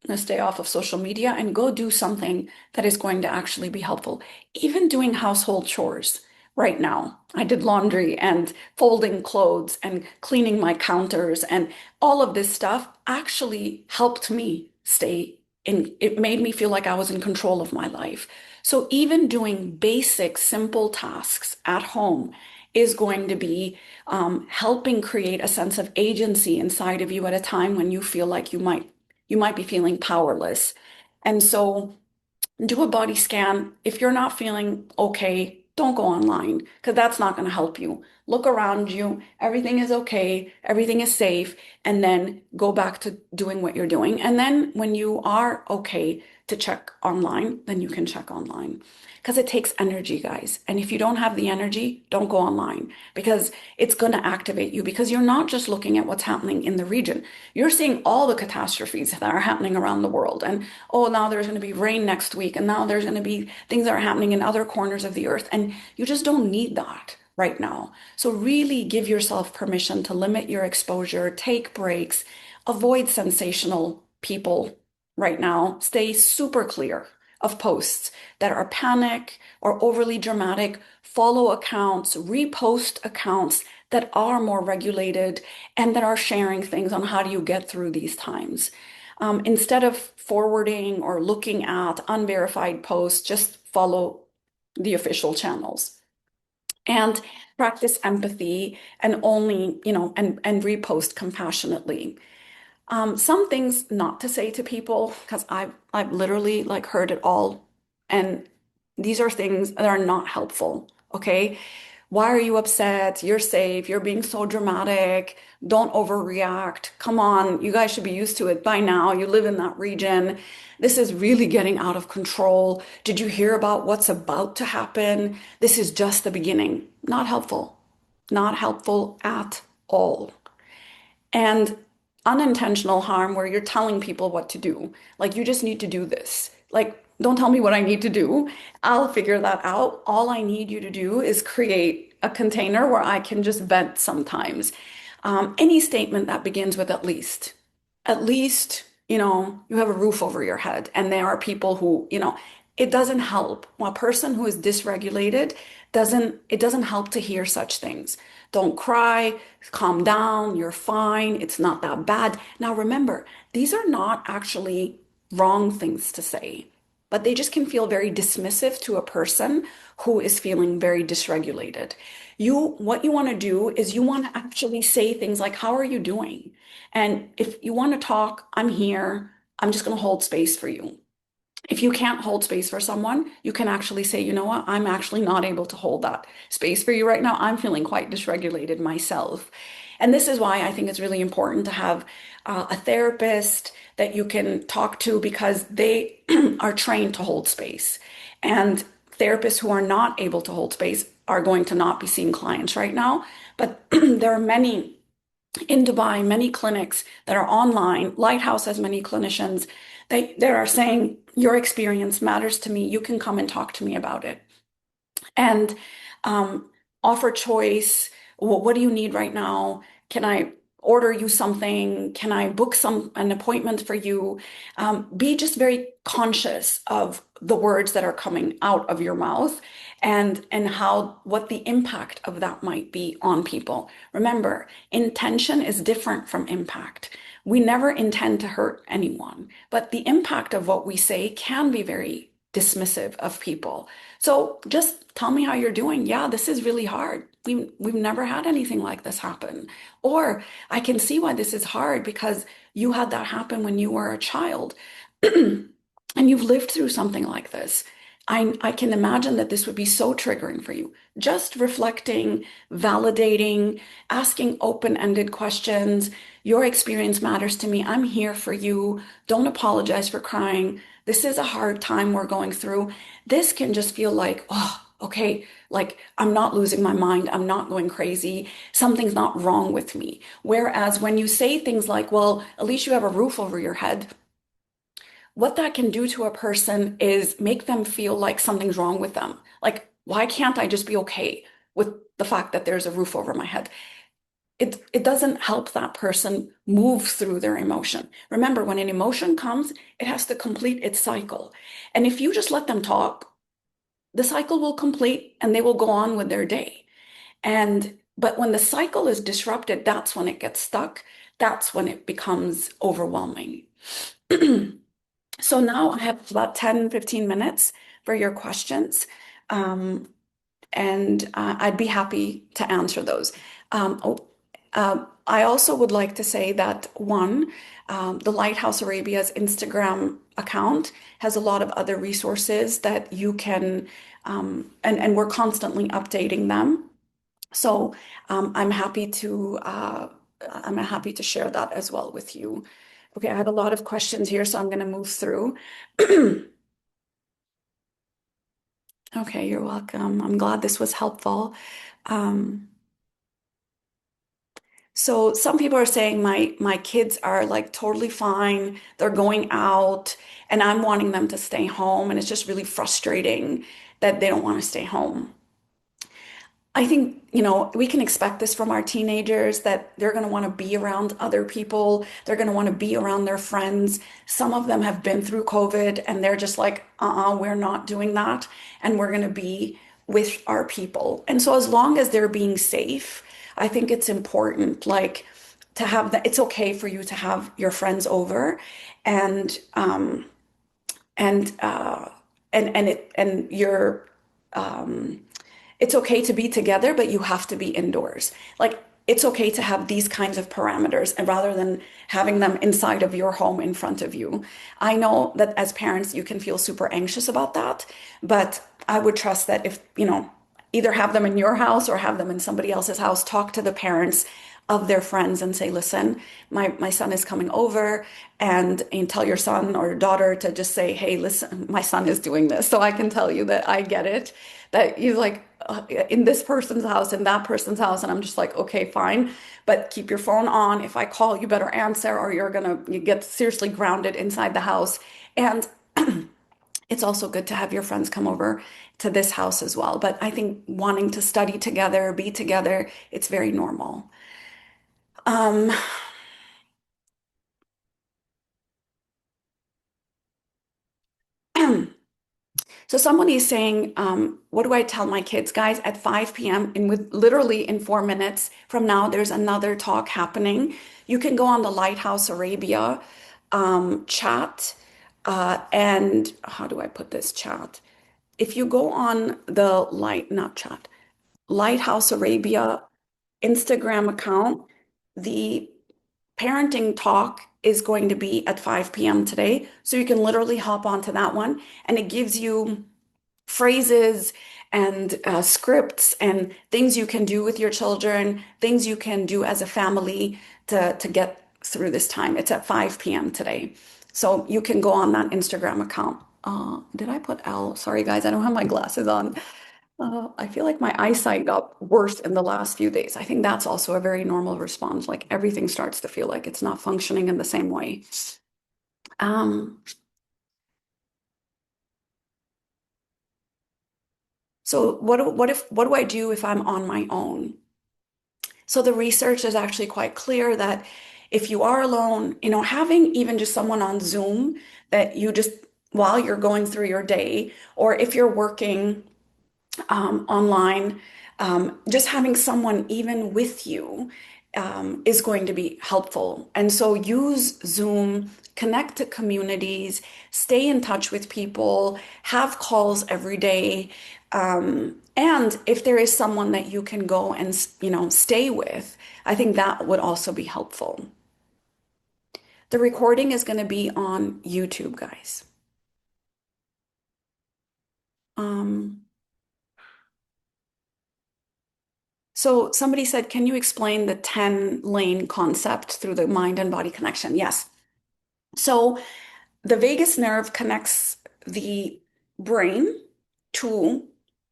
I'm going to stay off of social media and go do something that is going to actually be helpful. Even doing household chores right now. I did laundry and folding clothes and cleaning my counters, and all of this stuff actually helped me stay in. It made me feel like I was in control of my life. So even doing basic, simple tasks at home is going to be helping create a sense of agency inside of you at a time when you feel like you might be feeling powerless. And so do a body scan. If you're not feeling okay, don't go online because that's not going to help you. Look around you. Everything is okay. Everything is safe. And then go back to doing what you're doing. And then when you are okay, to check online, then you can check online. Because it takes energy, guys. And if you don't have the energy, don't go online because it's going to activate you because you're not just looking at what's happening in the region. You're seeing all the catastrophes that are happening around the world. And oh, now there's going to be rain next week. And now there's going to be things that are happening in other corners of the earth. And you just don't need that right now. So really give yourself permission to limit your exposure, take breaks, avoid sensational people right now. Stay super clear of posts that are panic or overly dramatic. Follow accounts, repost accounts that are more regulated and that are sharing things on how do you get through these times. Instead of forwarding or looking at unverified posts, just follow the official channels and practice empathy and only, and repost compassionately. Some things not to say to people because I've literally like heard it all, and these are things that are not helpful. Okay, why are you upset? You're safe. You're being so dramatic. Don't overreact. Come on, you guys should be used to it by now. You live in that region. This is really getting out of control. Did you hear about what's about to happen? This is just the beginning. Not helpful. Not helpful at all. And unintentional harm where you're telling people what to do. Like, you just need to do this. Like, don't tell me what I need to do. I'll figure that out. All I need you to do is create a container where I can just vent sometimes. Any statement that begins with at least, you have a roof over your head. And there are people who, it doesn't help. A person who is dysregulated it doesn't help to hear such things. Don't cry, calm down, you're fine, it's not that bad. Now remember, these are not actually wrong things to say, but they just can feel very dismissive to a person who is feeling very dysregulated. What you want to do is you want to actually say things like, how are you doing? And if you want to talk, I'm here. I'm just going to hold space for you. If you can't hold space for someone, you can actually say, you know what, I'm actually not able to hold that space for you right now. I'm feeling quite dysregulated myself. And this is why I think it's really important to have a therapist that you can talk to because they are trained to hold space. And therapists who are not able to hold space are going to not be seeing clients right now. But there are many in Dubai, many clinics that are online. Lighthouse has many clinicians. They are saying, your experience matters to me. You can come and talk to me about it. And um, offer choice. What do you need right now? Can I order you something? Can I book an appointment for you? Be just very conscious of the words that are coming out of your mouth and what the impact of that might be on people. Remember, intention is different from impact. We never intend to hurt anyone, but the impact of what we say can be very dismissive of people. So just tell me how you're doing. Yeah, this is really hard. We've never had anything like this happen. Or I can see why this is hard because you had that happen when you were a child and you've lived through something like this. I can imagine that this would be so triggering for you. Just reflecting, validating, asking open-ended questions. Your experience matters to me. I'm here for you. Don't apologize for crying. This is a hard time we're going through. This can just feel like, oh, okay, like I'm not losing my mind. I'm not going crazy. Something's not wrong with me. Whereas when you say things like, well, at least you have a roof over your head, what that can do to a person is make them feel like something's wrong with them. Like, why can't I just be okay with the fact that there's a roof over my head? It doesn't help that person move through their emotion. Remember, when an emotion comes, it has to complete its cycle. And if you just let them talk, the cycle will complete and they will go on with their day. But when the cycle is disrupted, that's when it gets stuck. That's when it becomes overwhelming. So now I have about 10, 15 minutes for your questions. Um, and I'd be happy to answer those. I also would like to say that the Lighthouse Arabia's Instagram account has a lot of other resources that you can, and we're constantly updating them. So I'm happy to share that as well with you. Okay, I have a lot of questions here, so I'm going to move through. Okay, you're welcome. I'm glad this was helpful. Um, so some people are saying my kids are like totally fine. They're going out, and I'm wanting them to stay home, and it's just really frustrating that they don't want to stay home. I think, we can expect this from our teenagers that they're going to want to be around other people. They're going to want to be around their friends. Some of them have been through COVID and they're just like, we're not doing that. And we're going to be with our people. And so as long as they're being safe, I think it's important, like to have that. It's okay for you to have your friends over and, and, uh, and you're, um, it's okay to be together, but you have to be indoors. Like it's okay to have these kinds of parameters and rather than having them inside of your home in front of you. I know that as parents, you can feel super anxious about that, but I would trust that if, either have them in your house or have them in somebody else's house, talk to the parents of their friends and say, listen, my son is coming over and tell your son or daughter to just say, hey, listen, my son is doing this. So I can tell you that I get it, that you like in this person's house, in that person's house. And I'm just like, okay, fine. But keep your phone on. If I call, you better answer or you get seriously grounded inside the house. And it's also good to have your friends come over to this house as well. But I think wanting to study together, be together, it's very normal. Um, so somebody is saying, what do I tell my kids? Guys, at 5 p.m. and with literally in 4 minutes from now, there's another talk happening. You can go on the Lighthouse Arabia chat. And how do I put this chat? If you go on the not chat, Lighthouse Arabia Instagram account, the parenting talk is going to be at 5 p.m. today. So you can literally hop onto that one and it gives you phrases and scripts and things you can do with your children, things you can do as a family to get through this time. It's at 5 p.m. today. So you can go on that Instagram account. Did I put L? Sorry, guys, I don't have my glasses on. I feel like my eyesight got worse in the last few days. I think that's also a very normal response. Like everything starts to feel like it's not functioning in the same way. Um, so what do I do if I'm on my own? So the research is actually quite clear that if you are alone, having even just someone on Zoom that you just while you're going through your day, or if you're working online, just having someone even with you is going to be helpful. And so use Zoom, connect to communities, stay in touch with people, have calls every day. And if there is someone that you can go and, stay with, I think that would also be helpful. The recording is going to be on YouTube, guys. Um, So somebody said, can you explain the 10 lane concept through the mind and body connection? Yes. So the vagus nerve connects the brain to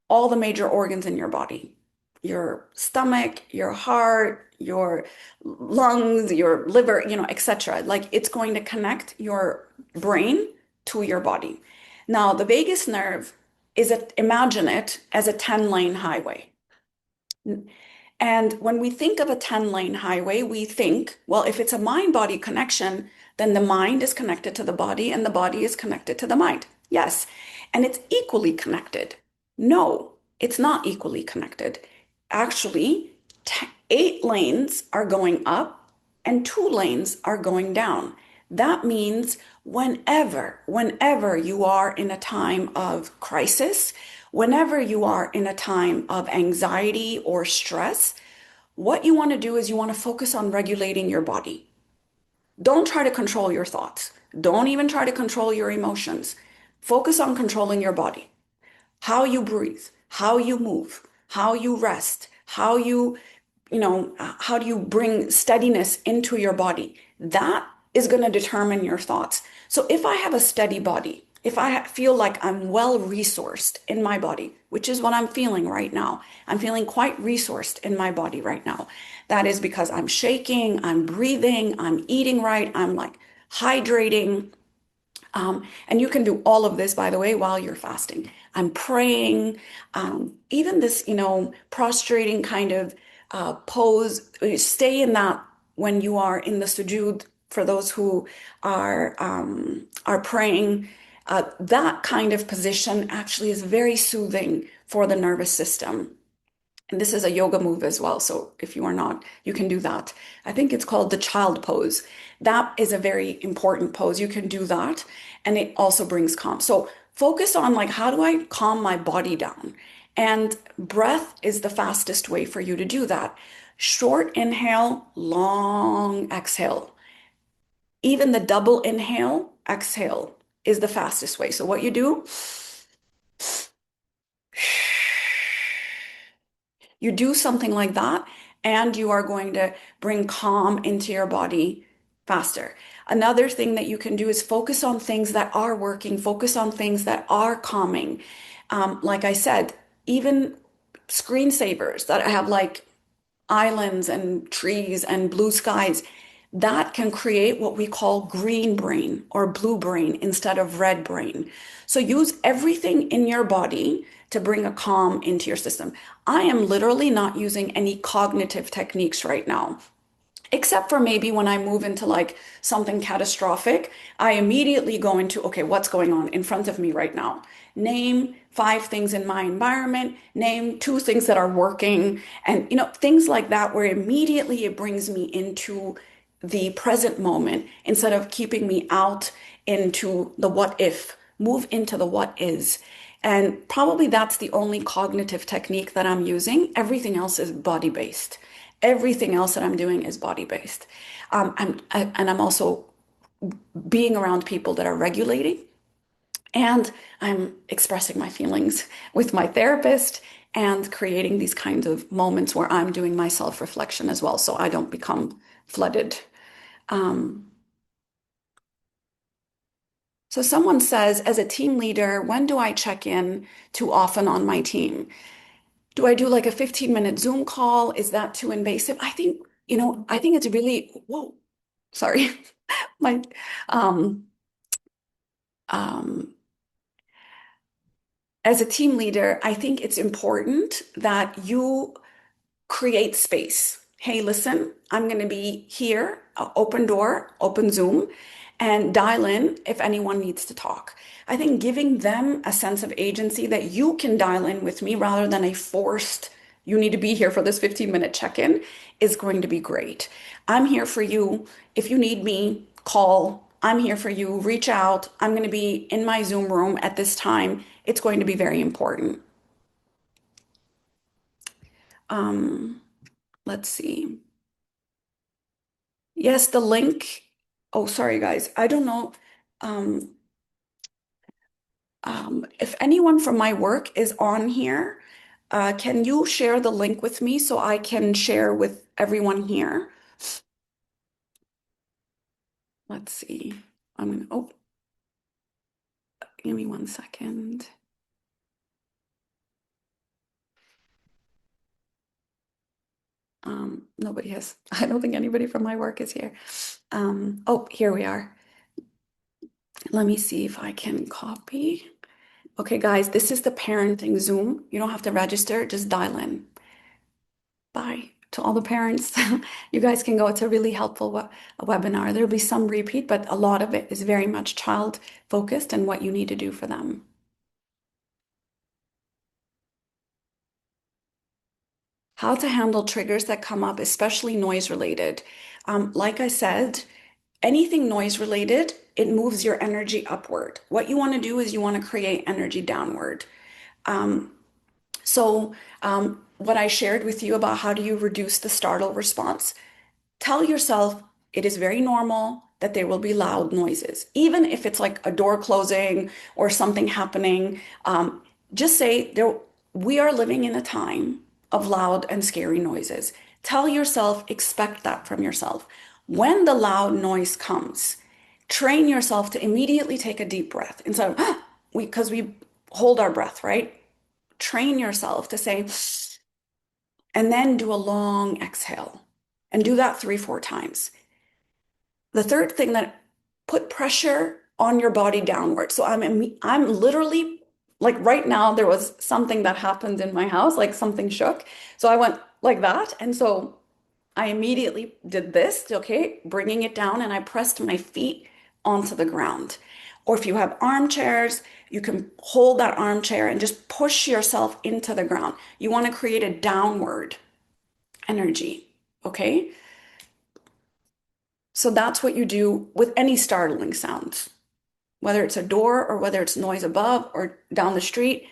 all the major organs in your body. Your stomach, your heart, your lungs, your liver, etc. Like it's going to connect your brain to your body. Now, the vagus nerve imagine it as a 10-lane highway. And when we think of a 10-lane highway, we think, well, if it's a mind-body connection, then the mind is connected to the body and the body is connected to the mind. Yes. And it's equally connected. No, it's not equally connected. Actually, 8 lanes are going up and 2 lanes are going down. That means whenever you are in a time of crisis, whenever you are in a time of anxiety or stress, what you want to do is you want to focus on regulating your body. Don't try to control your thoughts. Don't even try to control your emotions. Focus on controlling your body. How you breathe, how you move, how you rest, how do you bring steadiness into your body? That is going to determine your thoughts. So if I have a steady body, if I feel like I'm well resourced in my body, which is what I'm feeling right now, I'm feeling quite resourced in my body right now. That is because I'm shaking, I'm breathing, I'm eating right, I'm like hydrating. And you can do all of this, by the way, while you're fasting. I'm praying, even this, prostrating kind of pose. Stay in that when you are in the sujood. For those who are praying, that kind of position actually is very soothing for the nervous system. And this is a yoga move as well. So if you are not, you can do that. I think it's called the child pose. That is a very important pose. You can do that. And it also brings calm. So focus on like, how do I calm my body down? And breath is the fastest way for you to do that. Short inhale, long exhale. Even the double inhale, exhale is the fastest way. So what you do, you do something like that, and you are going to bring calm into your body faster. Another thing that you can do is focus on things that are working, focus on things that are calming. Like I said, even screensavers that have like islands and trees and blue skies, that can create what we call green brain or blue brain instead of red brain. So use everything in your body to bring a calm into your system. I am literally not using any cognitive techniques right now. Except for maybe when I move into like something catastrophic, I immediately go into, okay, what's going on in front of me right now? Name five things in my environment, name two things that are working, and things like that, where immediately it brings me into the present moment instead of keeping me out into the what if, move into the what is. And probably that's the only cognitive technique that I'm using. Everything else is body based. Everything else that I'm doing is body based. And I'm also being around people that are regulating, and I'm expressing my feelings with my therapist and creating these kinds of moments where I'm doing my self reflection as well, so I don't become flooded. Um, so someone says, as a team leader, when do I check in too often on my team? Do I do like a 15-minute Zoom call? Is that too invasive? I think it's really, whoa, sorry. My, um, um, as a team leader, I think it's important that you create space. Hey, listen, I'm going to be here, open door, open Zoom, and dial in if anyone needs to talk. I think giving them a sense of agency that you can dial in with me rather than a forced, you need to be here for this 15-minute check-in is going to be great. I'm here for you. If you need me, call. I'm here for you. Reach out. I'm going to be in my Zoom room at this time. It's going to be very important. Um, let's see. Yes, the link. Oh, sorry, guys. I don't know um, if anyone from my work is on here. Can you share the link with me so I can share with everyone here? Let's see. Oh, give me 1 second. Nobody has, I don't think anybody from my work is here. Oh, here we are. Let me see if I can copy. Okay, guys, this is the parenting Zoom. You don't have to register, just dial in. Bye to all the parents. You guys can go. It's a really helpful webinar. There'll be some repeat, but a lot of it is very much child focused and what you need to do for them. How to handle triggers that come up, especially noise related. Like I said, anything noise related, it moves your energy upward. What you want to do is you want to create energy downward. Um, so, what I shared with you about how do you reduce the startle response, tell yourself it is very normal that there will be loud noises, even if it's like a door closing or something happening. Just say there, we are living in a time of loud and scary noises. Tell yourself, expect that from yourself. When the loud noise comes, train yourself to immediately take a deep breath instead of, because we hold our breath, right? Train yourself to say, and then do a long exhale and do that 3, 4 times. The third thing that put pressure on your body downward. So I'm literally like right now there was something that happened in my house, like something shook. So I went like that. And so I immediately did this, okay, bringing it down, and I pressed my feet onto the ground. Or if you have armchairs, you can hold that armchair and just push yourself into the ground. You want to create a downward energy, okay? So that's what you do with any startling sounds, whether it's a door or whether it's noise above or down the street,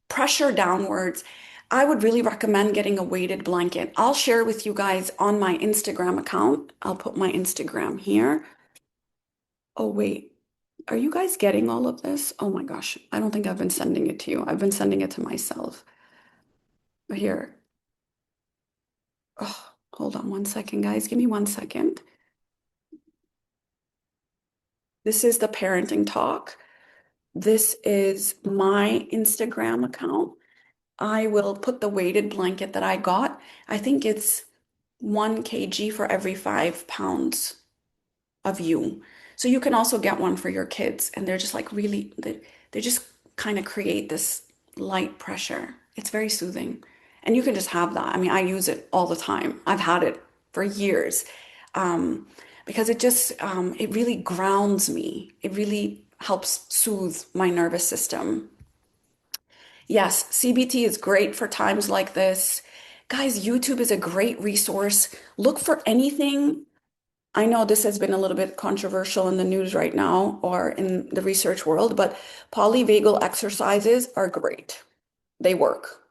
pressure downwards. I would really recommend getting a weighted blanket. I'll share with you guys on my Instagram account. I'll put my Instagram here. Oh, wait. Are you guys getting all of this? Oh my gosh. I don't think I've been sending it to you. I've been sending it to myself. Here. Oh, hold on one second, guys. Give me one second. This is the parenting talk. This is my Instagram account. I will put the weighted blanket that I got. I think it's 1 kg for every 5 pounds of you. So you can also get one for your kids. And they're just like really, they just kind of create this light pressure. It's very soothing. And you can just have that. I mean, I use it all the time. I've had it for years um, because it really grounds me. It really helps soothe my nervous system. Yes, CBT is great for times like this. Guys, YouTube is a great resource. Look for anything. I know this has been a little bit controversial in the news right now or in the research world, but polyvagal exercises are great. They work.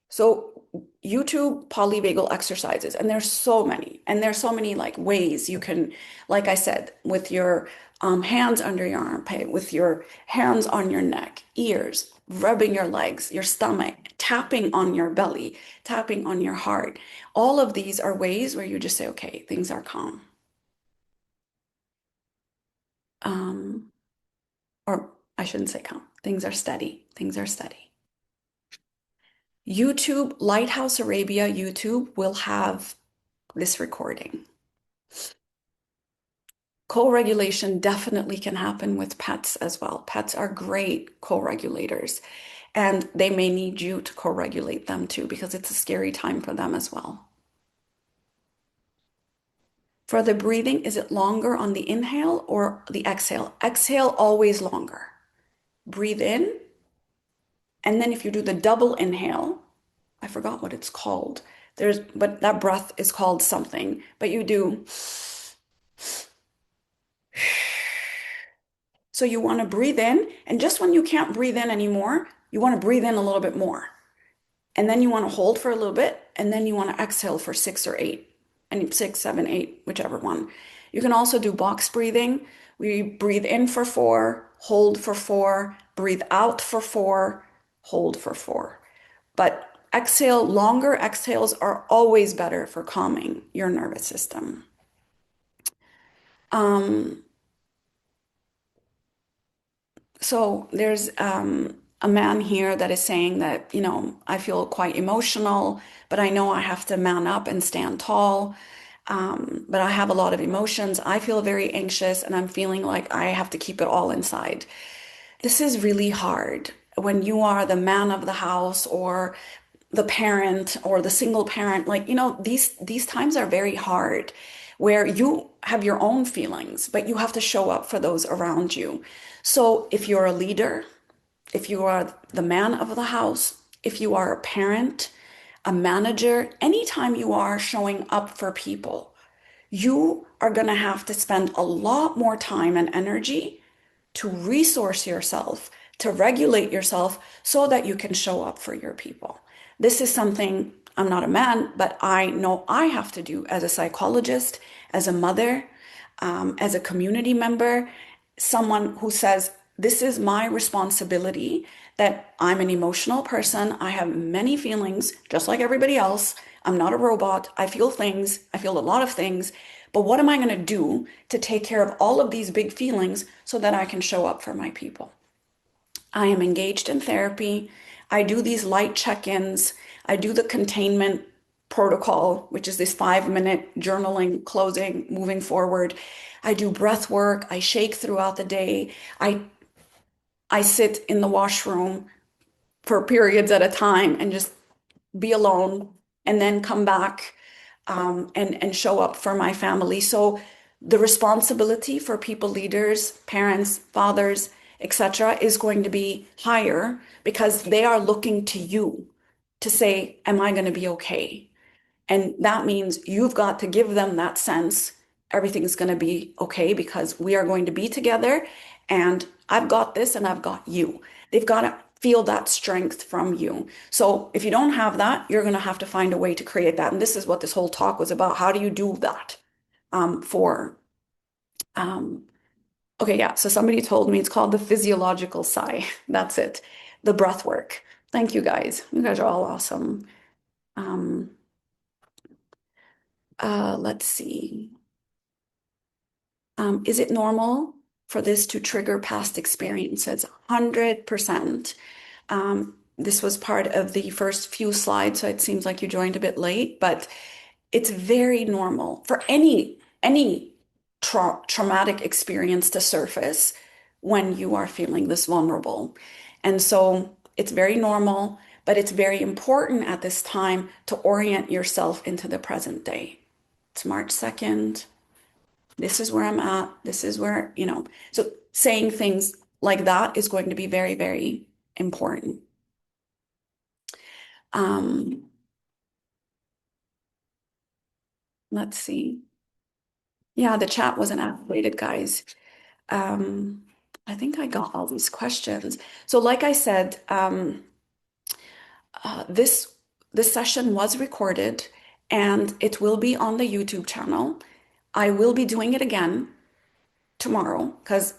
So YouTube polyvagal exercises, and there's so many like ways you can, like I said, with your hands under your armpit, with your hands on your neck, ears, rubbing your legs, your stomach, tapping on your belly, tapping on your heart. All of these are ways where you just say, okay, things are calm. Um, or I shouldn't say calm. Things are steady. Things are steady. YouTube, Lighthouse Arabia YouTube will have this recording. Co-regulation definitely can happen with pets as well. Pets are great co-regulators, and they may need you to co-regulate them too because it's a scary time for them as well. For the breathing, is it longer on the inhale or the exhale? Exhale always longer. Breathe in, and then if you do the double inhale, I forgot what it's called. But that breath is called something. But you do. So you want to breathe in, and just when you can't breathe in anymore, you want to breathe in a little bit more. And then you want to hold for a little bit, and then you want to exhale for 6 or 8, and 6, 7, 8, whichever one. You can also do box breathing. We breathe in for 4, hold for 4, breathe out for 4, hold for 4. But longer exhales are always better for calming your nervous system. Um, So there's a man here that is saying that, I feel quite emotional, but I know I have to man up and stand tall. But I have a lot of emotions. I feel very anxious and I'm feeling like I have to keep it all inside. This is really hard when you are the man of the house or the parent or the single parent. Like, these times are very hard where you have your own feelings, but you have to show up for those around you. So if you're a leader, if you are the man of the house, if you are a parent, a manager, anytime you are showing up for people, you are going to have to spend a lot more time and energy to resource yourself, to regulate yourself so that you can show up for your people. This is something I'm not a man, but I know I have to do as a psychologist, as a mother, as a community member, someone who says, this is my responsibility that I'm an emotional person. I have many feelings, just like everybody else. I'm not a robot. I feel things. I feel a lot of things. But what am I going to do to take care of all of these big feelings so that I can show up for my people? I am engaged in therapy. I do these light check-ins. I do the containment protocol, which is this 5 minute journaling, closing, moving forward. I do breath work. I shake throughout the day. I I sit in the washroom for periods at a time and just be alone and then come back and show up for my family. So the responsibility for people leaders, parents, fathers, etc., is going to be higher because they are looking to you to say, am I going to be okay? And that means you've got to give them that sense everything's going to be okay because we are going to be together and I've got this and I've got you. They've got to feel that strength from you. So if you don't have that, you're going to have to find a way to create that. And this is what this whole talk was about. How do you do that? For um, okay, yeah. So somebody told me it's called the physiological sigh. That's it. The breath work. Thank you guys. You guys are all awesome. Um, let's see. Is it normal for this to trigger past experiences? 100%. This was part of the first few slides, so it seems like you joined a bit late, but it's very normal for any traumatic experience to surface when you are feeling this vulnerable. And so it's very normal, but it's very important at this time to orient yourself into the present day. It's March 2nd. This is where I'm at. This is where, so saying things like that is going to be very, very important. Um, let's see. Yeah, the chat wasn't activated, guys. Um, I think I got all these questions. So, like I said, this session was recorded and it will be on the YouTube channel. I will be doing it again tomorrow because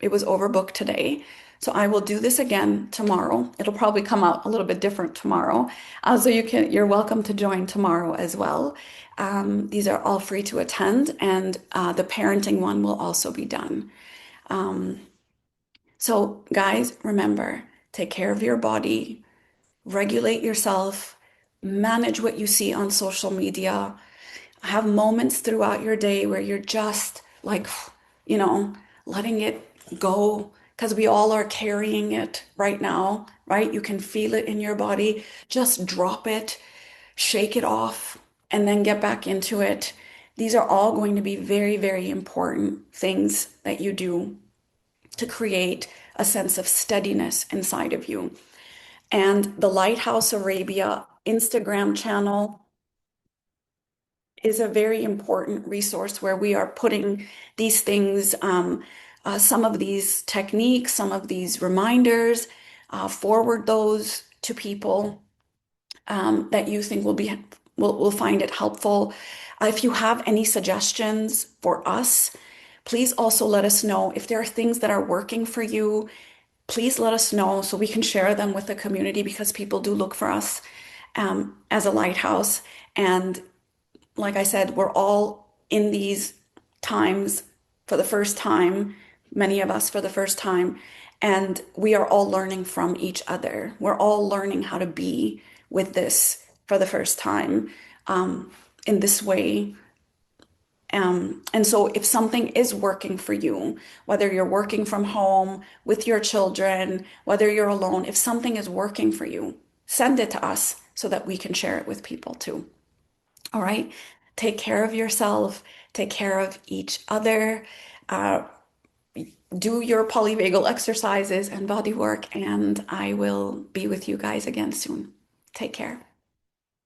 it was overbooked today. So I will do this again tomorrow. It'll probably come out a little bit different tomorrow. So you're welcome to join tomorrow as well. These are all free to attend, and the parenting one will also be done. Um, so guys, remember, take care of your body, regulate yourself, manage what you see on social media, have moments throughout your day where you're just like, you know, letting it go because we all are carrying it right now, right? You can feel it in your body. Just drop it, shake it off, and then get back into it. These are all going to be very, very important things that you do to create a sense of steadiness inside of you. And the Lighthouse Arabia Instagram channel is a very important resource where we are putting these things, some of these techniques, some of these reminders, forward those to people that you think will find it helpful. If you have any suggestions for us, please also let us know if there are things that are working for you. Please let us know so we can share them with the community because people do look for us as a lighthouse. And like I said, we're all in these times for the first time, many of us for the first time, and we are all learning from each other. We're all learning how to be with this for the first time in this way. And so, if something is working for you, whether you're working from home with your children, whether you're alone, if something is working for you, send it to us so that we can share it with people too. All right. Take care of yourself. Take care of each other. Uh, do your polyvagal exercises and body work, and I will be with you guys again soon. Take care.